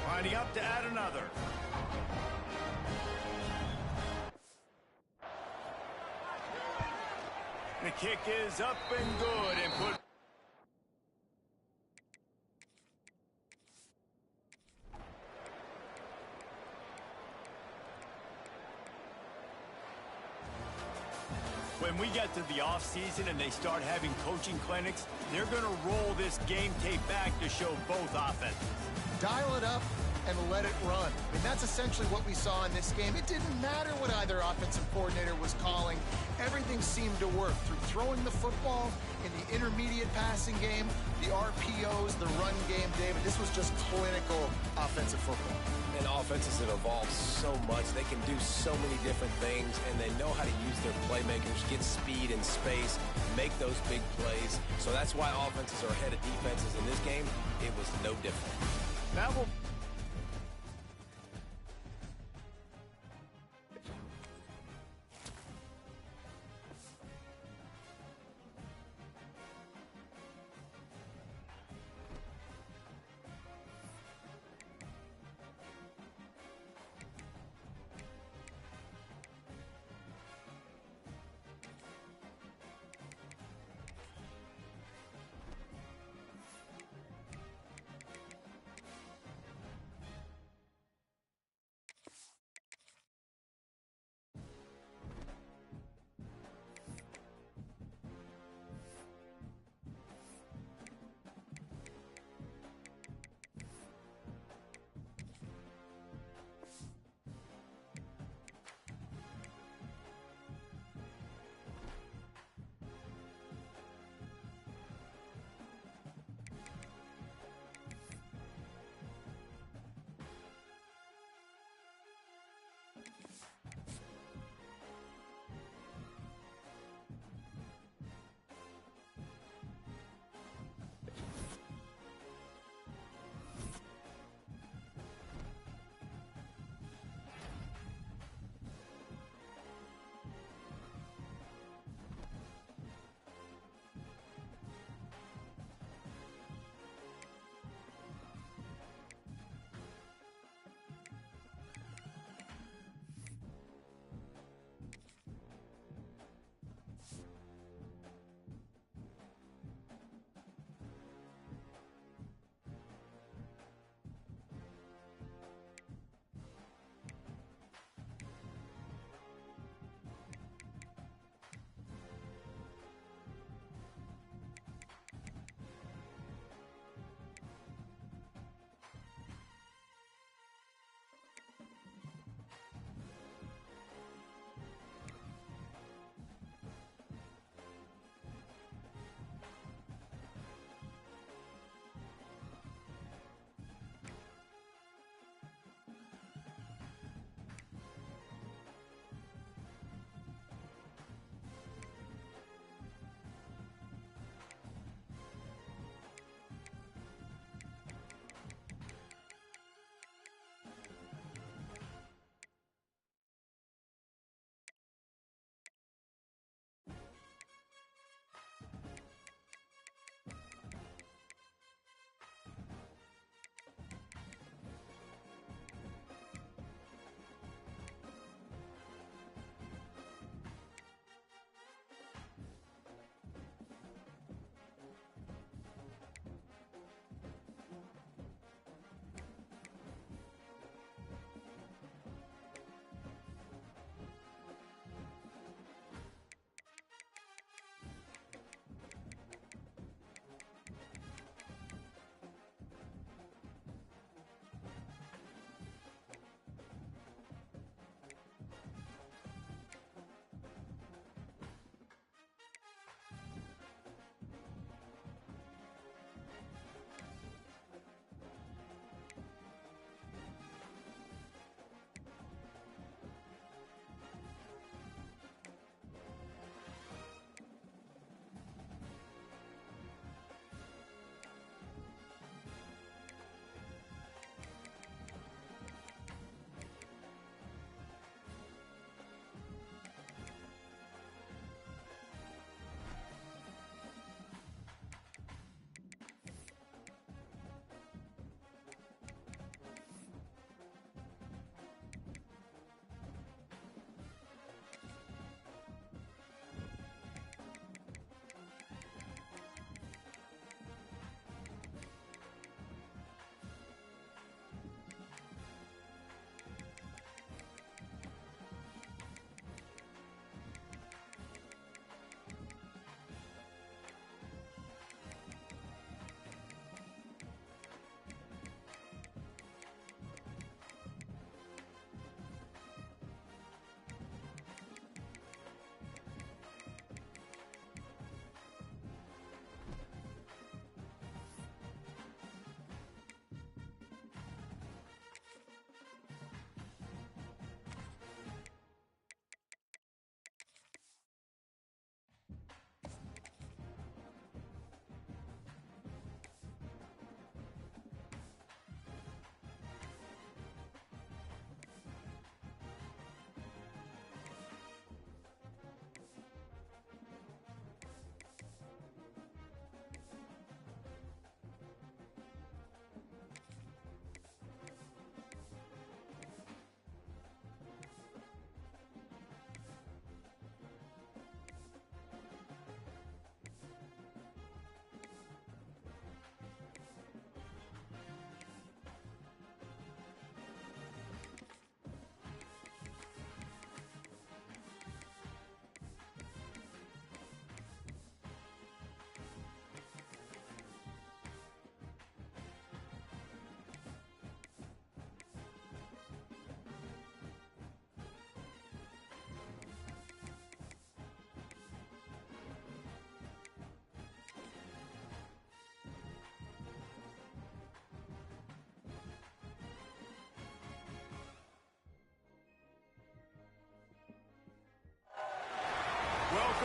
Winding up to add another. The kick is up and good and put. When we get to the offseason and they start having coaching clinics, they're going to roll this game tape back to show both offenses. Dial it up and let it run. And that's essentially what we saw in this game. It didn't matter what either offensive coordinator was calling. Everything seemed to work through throwing the football in the intermediate passing game, the RPOs, the run game, David. This was just clinical offensive football. And offenses have evolved so much. They can do so many different things, and they know how to use their playmakers, get speed and space, make those big plays. So that's why offenses are ahead of defenses. In this game, it was no different. That will.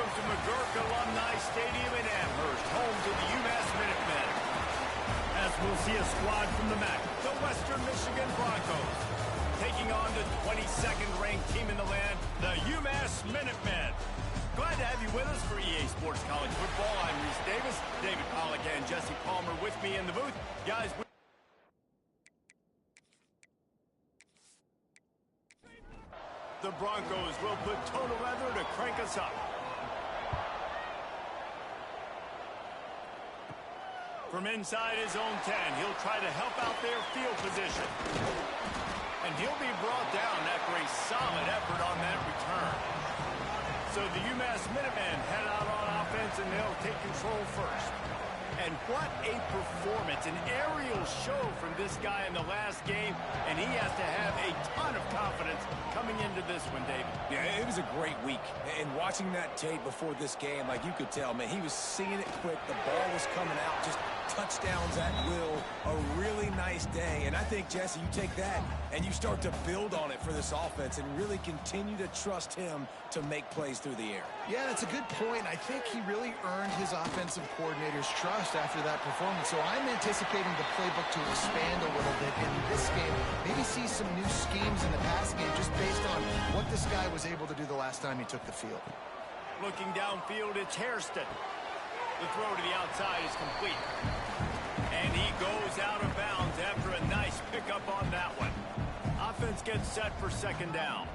Welcome to McGurk Alumni Stadium in Amherst, home to the UMass Minutemen. As we'll see a squad from the MAC, the Western Michigan Broncos, taking on the 22nd ranked team in the land, the UMass Minutemen. Glad to have you with us for EA Sports College Football. I'm Reese Davis, David Pollack and Jesse Palmer with me in the booth. Guys, the Broncos will put total leather to crank us up. From inside his own 10, he'll try to help out their field position. And he'll be brought down after a solid effort on that return. So the UMass Minutemen head out on offense, and they'll take control first. And what a performance, an aerial show from this guy in the last game, and he has to have a ton of confidence coming into this one, David. Yeah, it was a great week. And watching that tape before this game, like you could tell, man, he was seeing it quick. The ball was coming out, just touchdowns at will. A really nice day. And I think, Jesse, you take that and you start to build on it for this offense and really continue to trust him to make plays through the air. Yeah, that's a good point. I think he really earned his offensive coordinator's trust after that performance. So I'm anticipating the playbook to expand a little bit in this game. Maybe see some new schemes in the pass game just based on what this guy was able to do the last time he took the field. Looking downfield, it's Hairston. The throw to the outside is complete. And he goes out of bounds after a nice pickup on that one. Offense gets set for second down.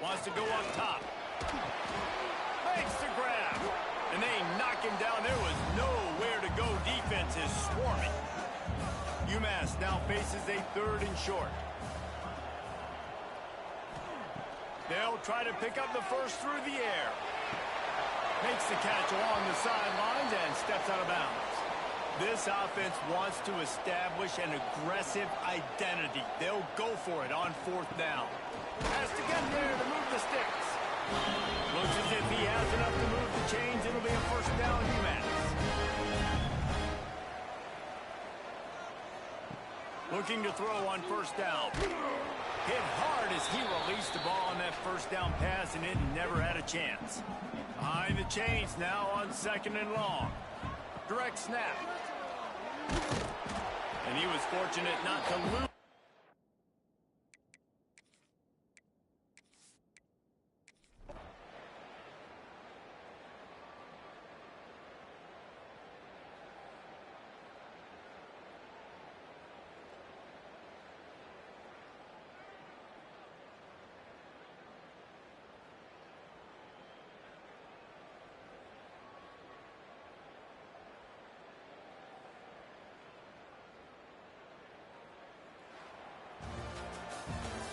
Wants to go up top. Makes the grab. And they knock him down. There was nowhere to go. Defense is swarming. UMass now faces a 3rd and short. They'll try to pick up the first through the air. Makes the catch along the sidelines and steps out of bounds. This offense wants to establish an aggressive identity. They'll go for it on 4th down. Has to get there to move the sticks. Looks as if he has enough to move the chains. It'll be a 1st down UMass. Looking to throw on 1st down. Hit hard as he released the ball on that 1st down pass, and it never had a chance. Behind the chains now on 2nd and long. Direct snap. And he was fortunate not to lose.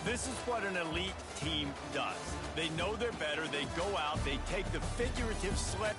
This is what an elite team does. They know they're better. They go out. They take the figurative sled.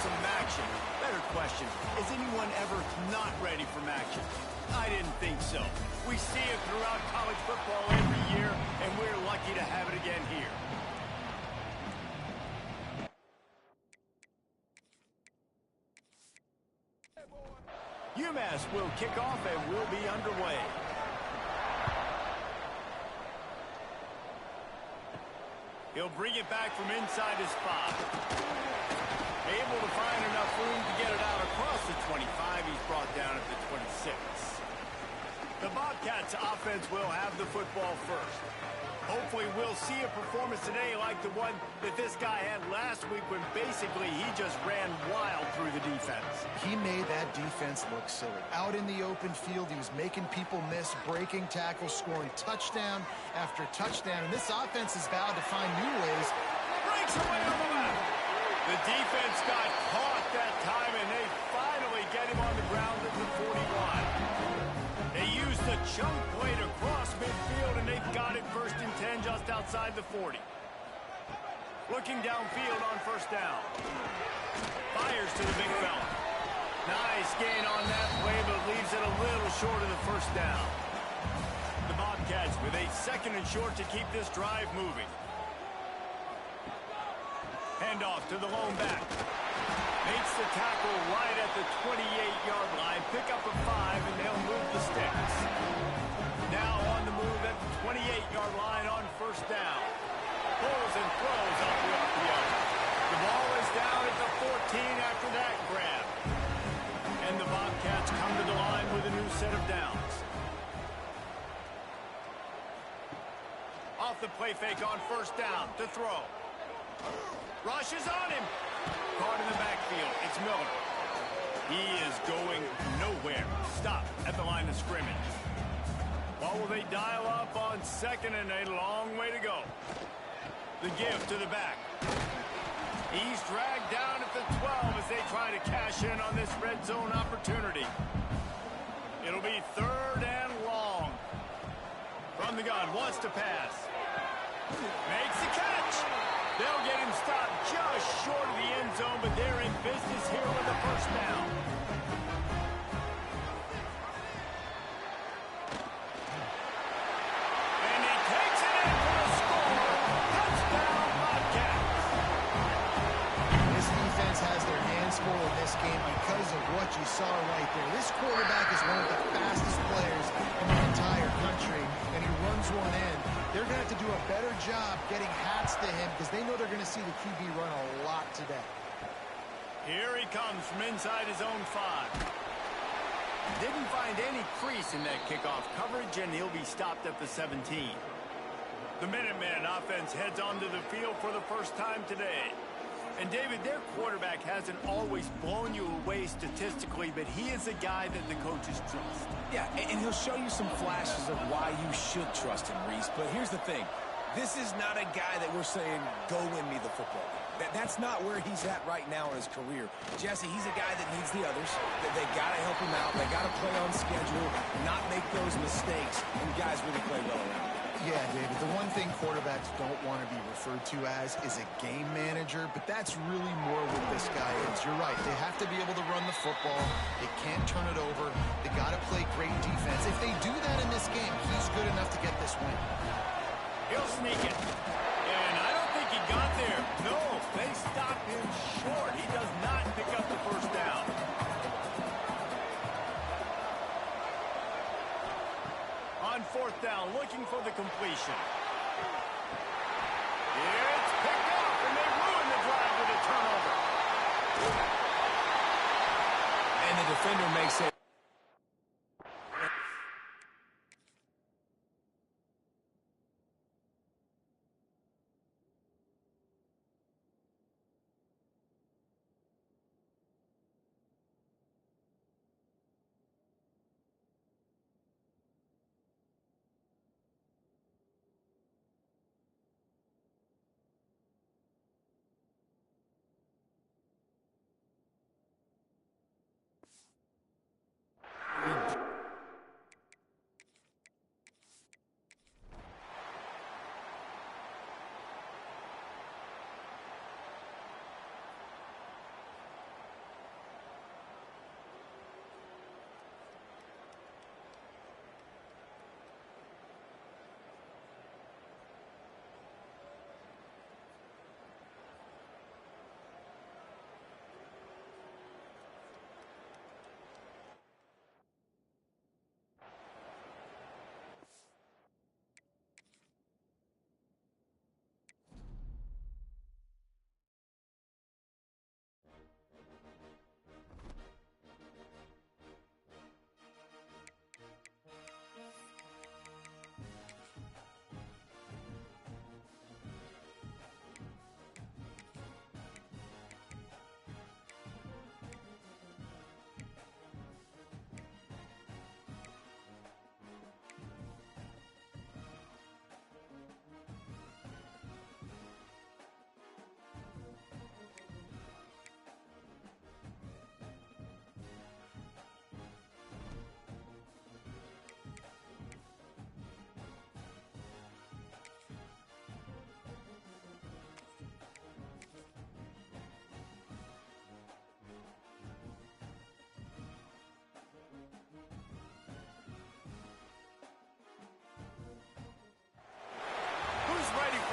some action. Better question, is anyone ever not ready for action? I didn't think so. We see it throughout college football every year, and we're lucky to have it again here. UMass will kick off and will be underway. He'll bring it back from inside his 5. Able to find enough room to get it out across the 25. He's brought down at the 26. The Bobcats offense will have the football first. Hopefully we'll see a performance today like the one that this guy had last week when basically he just ran wild through the defense. He made that defense look silly. Out in the open field, he was making people miss, breaking tackles, scoring touchdown after touchdown. And this offense is vowed to find new ways. Breaks away on the left. The defense got caught that time, and they finally get him on the ground at the 41. They used the chunk play to cross midfield, and they've got it 1st and 10 just outside the 40. Looking downfield on 1st down. Fires to the big fella. Nice gain on that play, but leaves it a little short of the 1st down. The Bobcats with a 2nd and short to keep this drive moving. Handoff to the lone back. Makes the tackle right at the 28-yard line. Pick up a 5, and they'll move the sticks. Now on the move at the 28-yard line on 1st down. Pulls and throws off the RPO. The ball is down at the 14 after that grab. And the Bobcats come to the line with a new set of downs. Off the play fake on 1st down to throw. Rushes on him. Caught in the backfield. It's Miller. He is going nowhere. Stop at the line of scrimmage. What will they dial up on 2nd and a long way to go? The give to the back. He's dragged down at the 12 as they try to cash in on this red zone opportunity. It'll be 3rd and long. From the gun, wants to pass. Makes the catch. They'll get him stopped just short of the end zone, but they're in business here with a 1st down. And he takes it in for a score. Touchdown, Bobcats. This defense has their hands full in this game because of what you saw right there. This quarterback is one of the fastest players in the entire country, and he runs one in. They're going to have to do a better job getting hats to him because they know they're going to see the QB run a lot today. Here he comes from inside his own 5. Didn't find any crease in that kickoff coverage, and he'll be stopped at the 17. The Minutemen offense heads onto the field for the first time today. And, David, their quarterback hasn't always blown you away statistically, but he is a guy that the coaches trust. Yeah, and he'll show you some flashes of why you should trust him, Reese. But here's the thing. This is not a guy that we're saying, go win me the football game. That's not where he's at right now in his career. Jesse, he's a guy that needs the others. They got to help him out. They got to play on schedule, not make those mistakes, and guys really play well around him. Yeah, David, the one thing quarterbacks don't want to be referred to as is a game manager, but that's really more what this guy is. You're right. They have to be able to run the football. They can't turn it over. They got to play great defense. If they do that in this game, he's good enough to get this win. He'll sneak it. And I don't think he got there. No, they stopped him short. He does not pick up the 1st down. On 4th down, looking for the completion. It's picked up, and they ruin the drive with a turnover. And the defender makes it.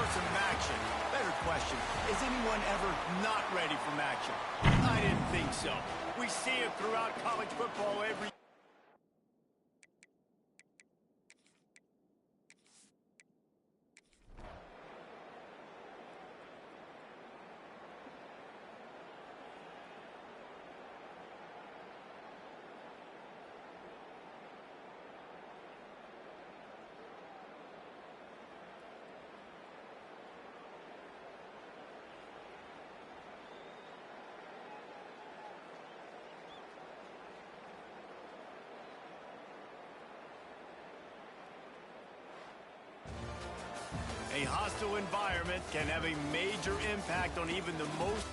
for some action. Better question, is anyone ever not ready for action? I didn't think so. We see it throughout college football every A hostile environment can have a major impact on even the most.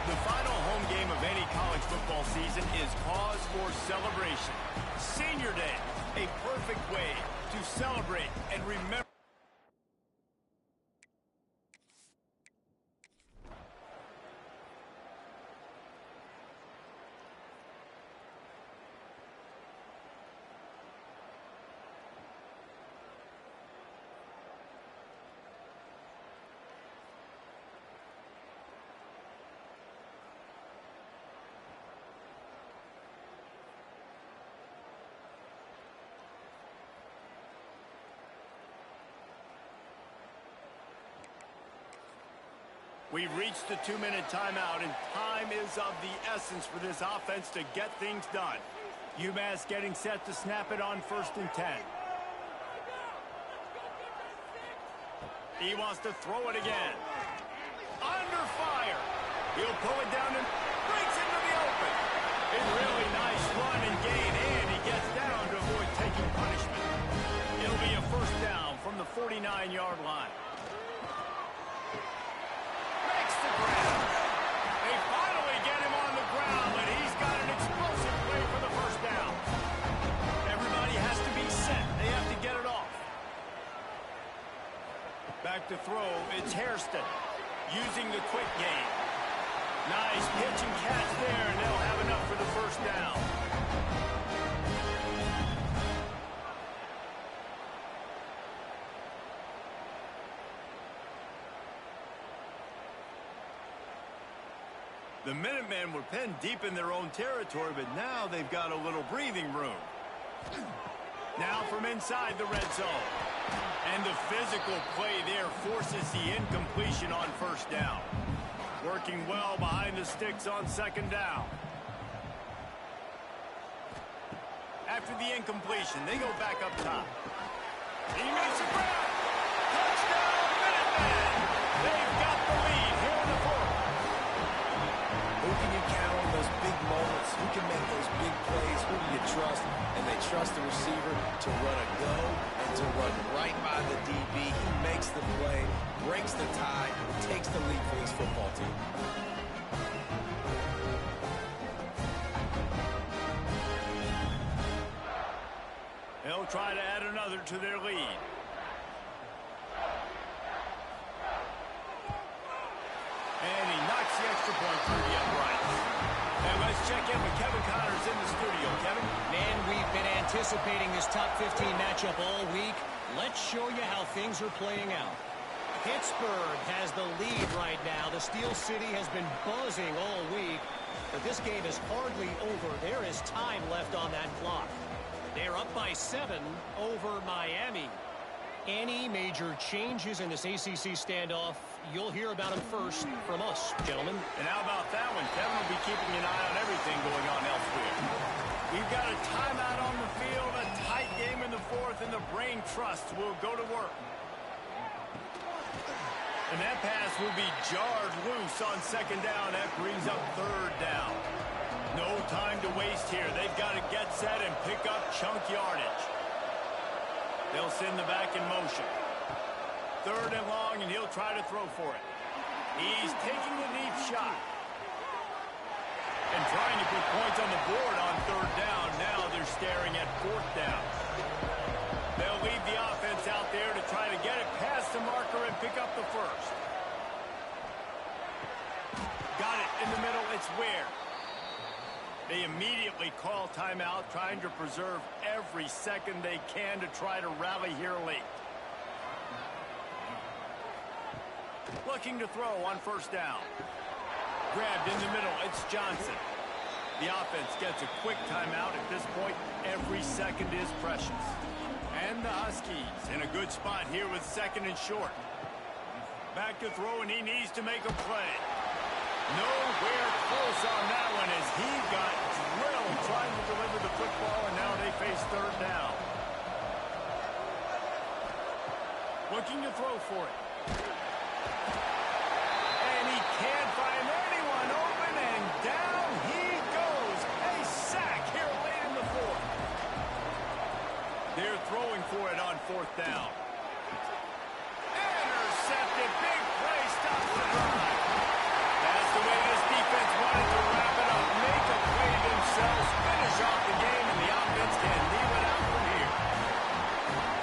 The final home game of any college football season is cause for celebration. Senior Day, a perfect way to celebrate and remember. We've reached the 2-minute timeout, and time is of the essence for this offense to get things done. UMass getting set to snap it on 1st and 10. He wants to throw it again. Under fire. He'll pull it down and breaks into the open. A really nice run and gain, and he gets down to avoid taking punishment. It'll be a 1st down from the 49-yard line. They finally get him on the ground, but he's got an explosive play for the 1st down. Everybody has to be set. They have to get it off. Back to throw. It's Hairston using the quick game. Nice pitch and catch there, and they'll have enough for the 1st down. The Minutemen were penned deep in their own territory, but now they've got a little breathing room. Now from inside the red zone. And the physical play there forces the incompletion on 1st down. Working well behind the sticks on 2nd down. After the incompletion, they go back up top. He makes a grab. Touchdown, Minutemen! They've got the lead here in the 4th. Who can you count on those big moments? Who can make those big plays? Who do you trust? And they trust the receiver to run a go and to run right by the DB. He makes the play, breaks the tie, takes the lead for his football team. They'll try to add another to their lead. And he knocks the extra point through the uprights. And let's check in with Kevin Connors in the studio. Kevin? Man, we've been anticipating this top 15 matchup all week. Let's show you how things are playing out. Pittsburgh has the lead right now. The Steel City has been buzzing all week, but this game is hardly over. There is time left on that clock. They're up by 7 over Miami. Any major changes in this ACC standoff, you'll hear about them first from us, gentlemen. And how about that one? Kevin will be keeping an eye on everything going on elsewhere. We've got a timeout on the field, a tight game in the fourth, and the brain trust will go to work. And that pass will be jarred loose on second down. That brings up third down. No time to waste here. They've got to get set and pick up chunk yardage. They'll send the back in motion. Third and long, and he'll try to throw for it. He's taking the deep shot. And trying to put points on the board on third down. Now they're staring at fourth down. They'll leave the offense out there to try to get it past the marker and pick up the first. Got it in the middle. It's Ware. They immediately call timeout, trying to preserve every second they can to try to rally here late. Looking to throw on first down. Grabbed in the middle. It's Johnson. The offense gets a quick timeout. At this point, every second is precious. And the Huskies in a good spot here with second and short. Back to throw, and he needs to make a play. Nowhere close on that one as he got drilled trying to deliver the football, and now they face third down. Looking to throw for it. And he can't find anyone open, and down he goes. A sack here late in the fourth. They're throwing for it on fourth down. Intercepted. Big play. Stops the drive. That's the way this defense wanted to wrap it up. Make a play themselves. Finish off the game, and the offense can leave it out from here.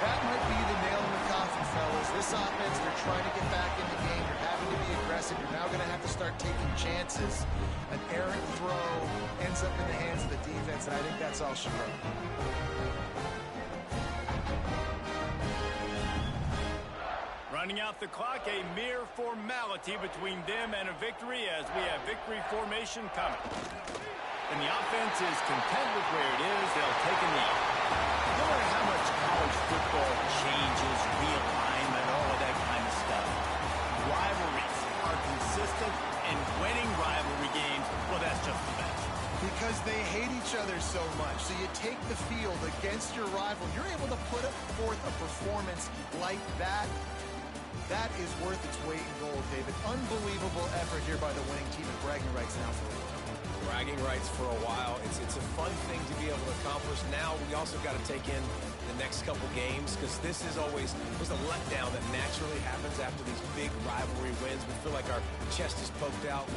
That might be the nail in the coffin, fellas. This offense, they're trying to get back in the game. You're having to be aggressive. You're now going to have to start taking chances. An errant throw ends up in the hands of the defense, and I think that's all she wrote. Running out the clock, a mere formality between them and a victory as we have victory formation coming. And the offense is content with where it is. They'll take a knee. No matter how much college football changes, realignment, all of that kind of stuff, rivalries are consistent, and winning rivalry games, well, that's just the best. Because they hate each other so much. So you take the field against your rival. You're able to put forth a performance like that. That is worth its weight in gold, David. Unbelievable effort here by the winning team, and bragging rights now for a while. Bragging rights for a while. It's a fun thing to be able to accomplish. Now we also got to take in the next couple games, because this is always a letdown that naturally happens after these big rivalry wins. We feel like our chest is poked out.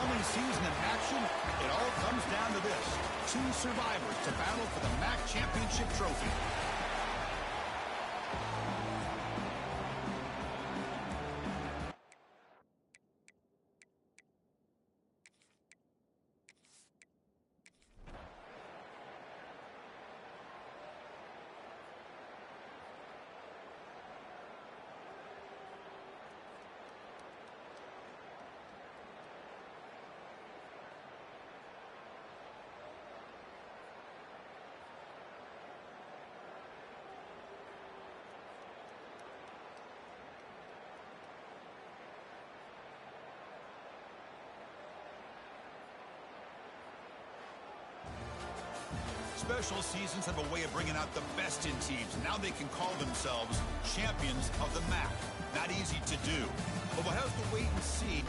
family season in action, it all comes down to this. 2 survivors to battle for the MAC Championship trophy. Special seasons have a way of bringing out the best in teams. Now they can call themselves champions of the MAC. Not easy to do, but we'll have to wait and see.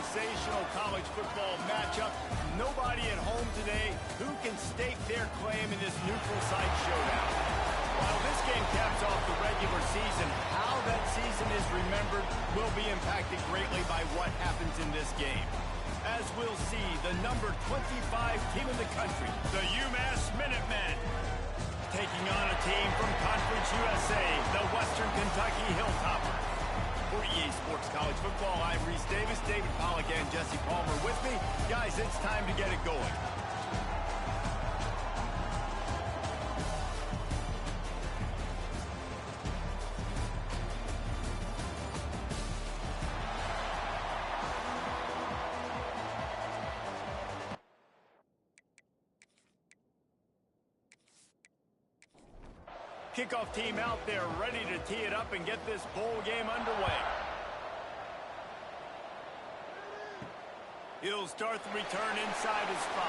sensational college football matchup. Nobody at home today who can stake their claim in this neutral site showdown. While this game caps off the regular season, how that season is remembered will be impacted greatly by what happens in this game. As we'll see, the number 25 team in the country, the UMass Minutemen, taking on a team from Conference USA, the Western Kentucky Hilltoppers. For EA Sports College Football, I'm Reese Davis, David Pollack, and Jesse Palmer with me. Guys, it's time to get it going. Kickoff team out there ready to tee it up and get this bowl game underway. He'll start the return inside his 5.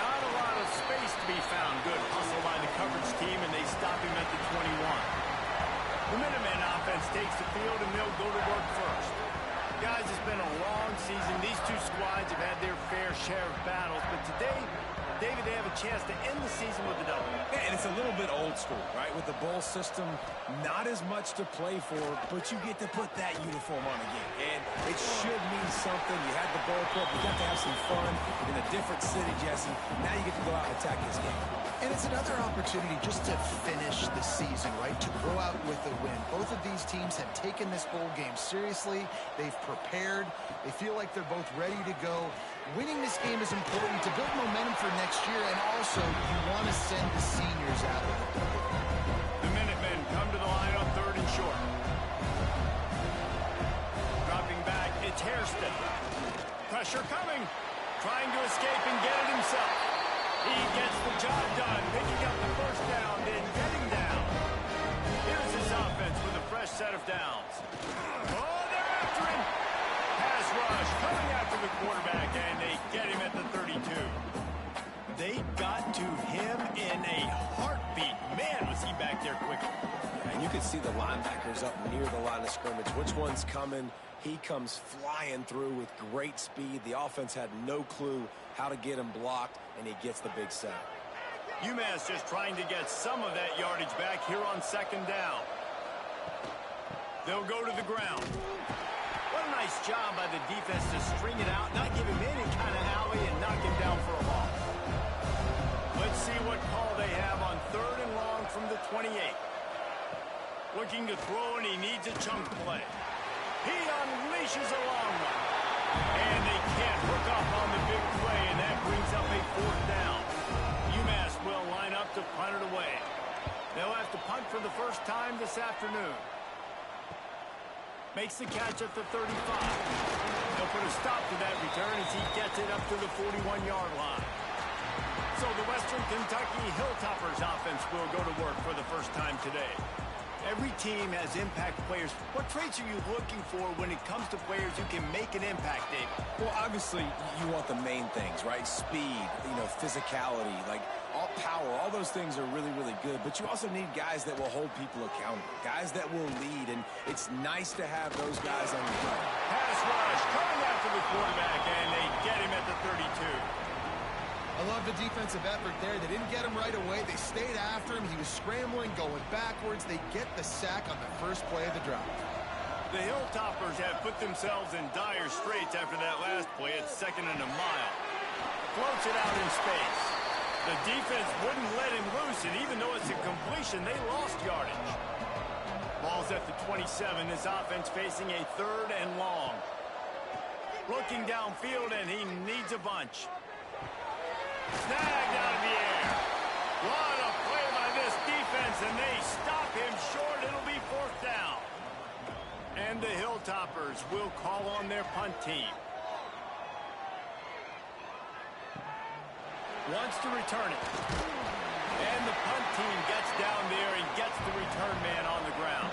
Not a lot of space to be found. Good hustle by the coverage team, and they stop him at the 21. The Minutemen offense takes the field, and they'll go to work first. Guys, it's been a long season. These two squads have had their fair share of battles, but today, David, they have a chance to end the season with a double. Yeah, and it's a little bit old school, right? With the bowl system, not as much to play for, but you get to put that uniform on again. And it should mean something. You had the bowl club. You got to have some fun in a different city, Jesse. Now you get to go out and attack this game. And it's another opportunity just to finish the season, right? To go out with a win. Both of these teams have taken this bowl game seriously. They've prepared. They feel like they're both ready to go. Winning this game is important to build momentum for next year, and also you want to send the seniors out of it. The Minutemen come to the line on 3rd and short. Dropping back, it's Hairston. Pressure coming. Trying to escape and get it himself. He gets the job done, picking up the first down, then getting down. Here's his offense with a fresh set of downs. Oh, they're after him. Pass rush coming after the quarterback, and they get him at the 32. They got to him in a heartbeat. Man, was he back there quickly. And you can see the linebackers up near the line of scrimmage. Which one's coming? He comes flying through with great speed. The offense had no clue how to get him blocked, and he gets the big sack. UMass just trying to get some of that yardage back here on 2nd down. They'll go to the ground. What a nice job by the defense to string it out, not give him any kind of alley, and knock him down for a loss. Let's see what call they have on 3rd and long from the 28. Looking to throw, and he needs a chunk play. He unleashes a long one. And they can't hook up on the big play, and that brings up a 4th down. UMass will line up to punt it away. They'll have to punt for the first time this afternoon. Makes the catch at the 35. They'll put a stop to that return as he gets it up to the 41-yard line. So the Western Kentucky Hilltoppers offense will go to work for the first time today. Every team has impact players. What traits are you looking for when it comes to players who can make an impact, David? Well, obviously, you want the main things, right? Speed, physicality, like all power. All those things are really, really good. But you also need guys that will hold people accountable, guys that will lead. And it's nice to have those guys on your team. Pass rush coming after the quarterback, and they get him at the 32. I love the defensive effort there. They didn't get him right away. They stayed after him. He was scrambling, going backwards. They get the sack on the first play of the drive. The Hilltoppers have put themselves in dire straits after that last play. It's 2nd and a mile. Floats it out in space. The defense wouldn't let him loose, and even though it's a completion, they lost yardage. Ball's at the 27. This offense facing a 3rd and long. Looking downfield, and he needs a bunch. Snagged out of the air. What a play by this defense, and they stop him short. It'll be 4th down. And the Hilltoppers will call on their punt team. Wants to return it. And the punt team gets down there and gets the return man on the ground.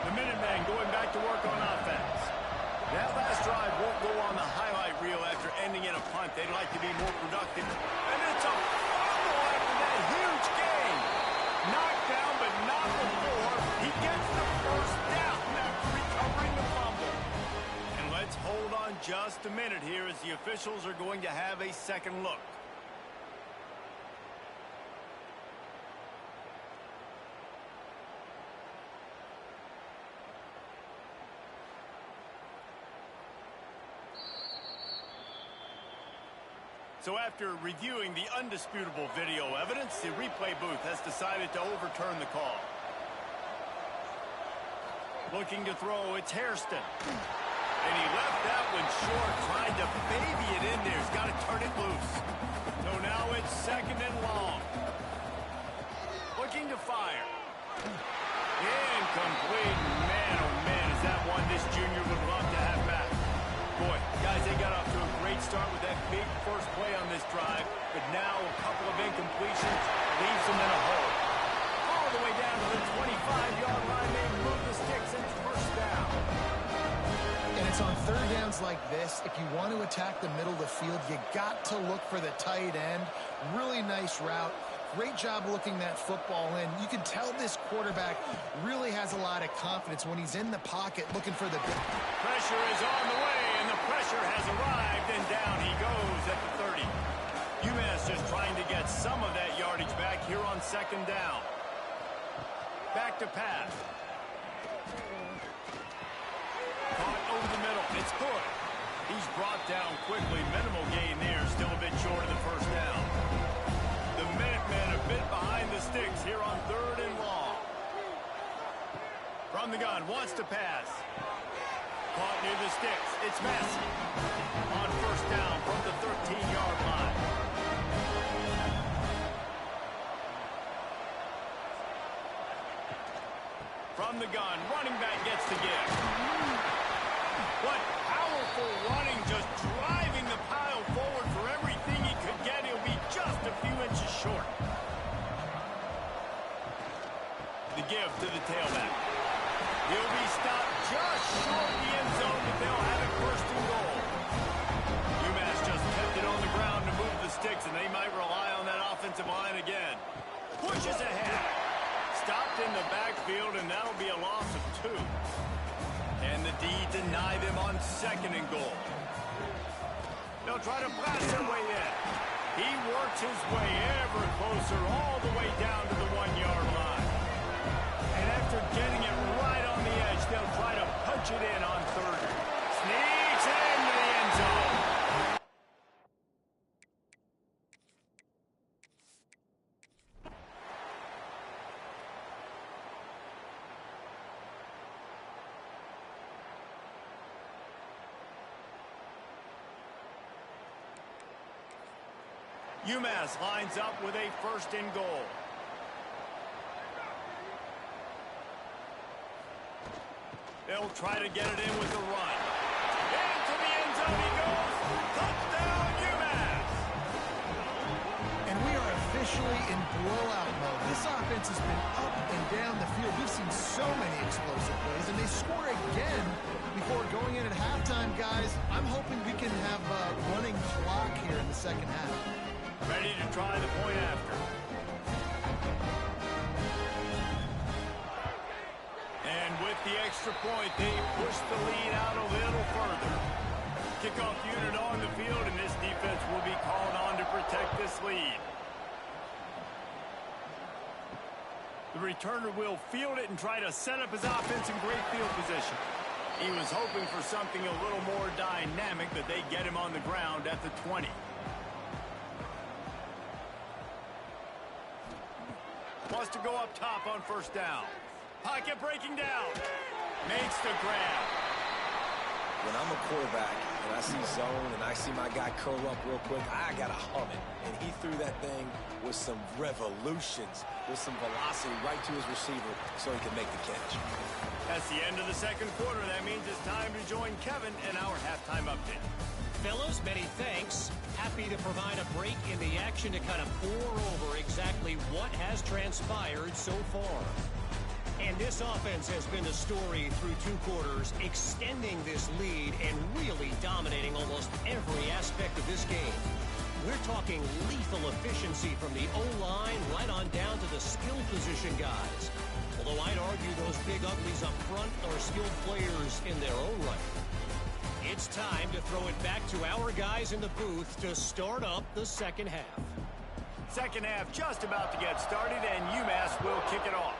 The Minutemen going back to work on offense. That last drive won't go on the highlight reel after ending in a punt. They'd like to be more productive. And it's a fumble after that huge gain. Knocked down, but not before. He gets the first down after recovering the fumble. just a minute here as the officials are going to have a second look. So after reviewing the undisputable video evidence, the replay booth has decided to overturn the call. Looking to throw, it's Hairston. And he left that one short, trying to baby it in there. He's got to turn it loose. So now it's second and long. Looking to fire. Incomplete. Man, oh man, is that one this junior would love to have back. Boy, guys, they got off to a great start with that big first play on this drive, but now a couple of incompletions leaves them in a hole. All the way down to the 25-yard line, they move the sticks, and it's first down. And it's on third downs like this. If you want to attack the middle of the field, you got to look for the tight end. Really nice route. Great job looking that football in. You can tell this quarterback really has a lot of confidence when he's in the pocket looking for the... Pressure is on the way, and the pressure has arrived, and down he goes at the 30. UMass just trying to get some of that yardage back here on second down. Back to pass. Caught over the middle. It's good. He's brought down quickly. Minimal gain there. Still a bit short of the first down. The Minutemen a bit behind the sticks here on third and long. From the gun, wants to pass. Caught near the sticks. It's Massey. On first down from the 13-yard line. From the gun, running back gets the give. What powerful running, just driving the pile forward for everything he could get. He'll be just a few inches short. The give to the tailback. He'll be stopped just short of the end zone, but they'll have it first and goal. UMass just kept it on the ground to move the sticks, and they might rely on that offensive line again. Pushes ahead. Stopped in the backfield, and that'll be a loss of 2. And the D deny them on second and goal. They'll try to blast their way in. He works his way ever closer all the way down to the 1-yard line. And after getting it right on the edge, they'll try to punch it in on third. Sneaks into the end zone. UMass lines up with a first and goal. They'll try to get it in with the run. Into the end zone he goes. Touchdown, UMass! And we are officially in blowout mode. This offense has been up and down the field. We've seen so many explosive plays, and they score again before going in at halftime, guys. I'm hoping we can have a running clock here in the second half. Ready to try the point after. And with the extra point, they push the lead out a little further. Kickoff unit on the field, and this defense will be called on to protect this lead. The returner will field it and try to set up his offense in great field position. He was hoping for something a little more dynamic, but they get him on the ground at the 20. Wants to go up top on first down. Pocket breaking down. Makes the grab. When I'm a quarterback and I see zone and I see my guy curl up real quick, I got to hum it. And he threw that thing with some revolutions, with some velocity right to his receiver so he could make the catch. That's the end of the second quarter. That means it's time to join Kevin in our halftime update. Fellas, many thanks. Happy to provide a break in the action to kind of pour over exactly what has transpired so far. And this offense has been the story through 2 quarters, extending this lead and really dominating almost every aspect of this game. We're talking lethal efficiency from the O-line right on down to the skill position guys. Although I'd argue those big uglies up front are skilled players in their own right. It it's time to throw it back to our guys in the booth to start up the second half. Second half just about to get started, and UMass will kick it off.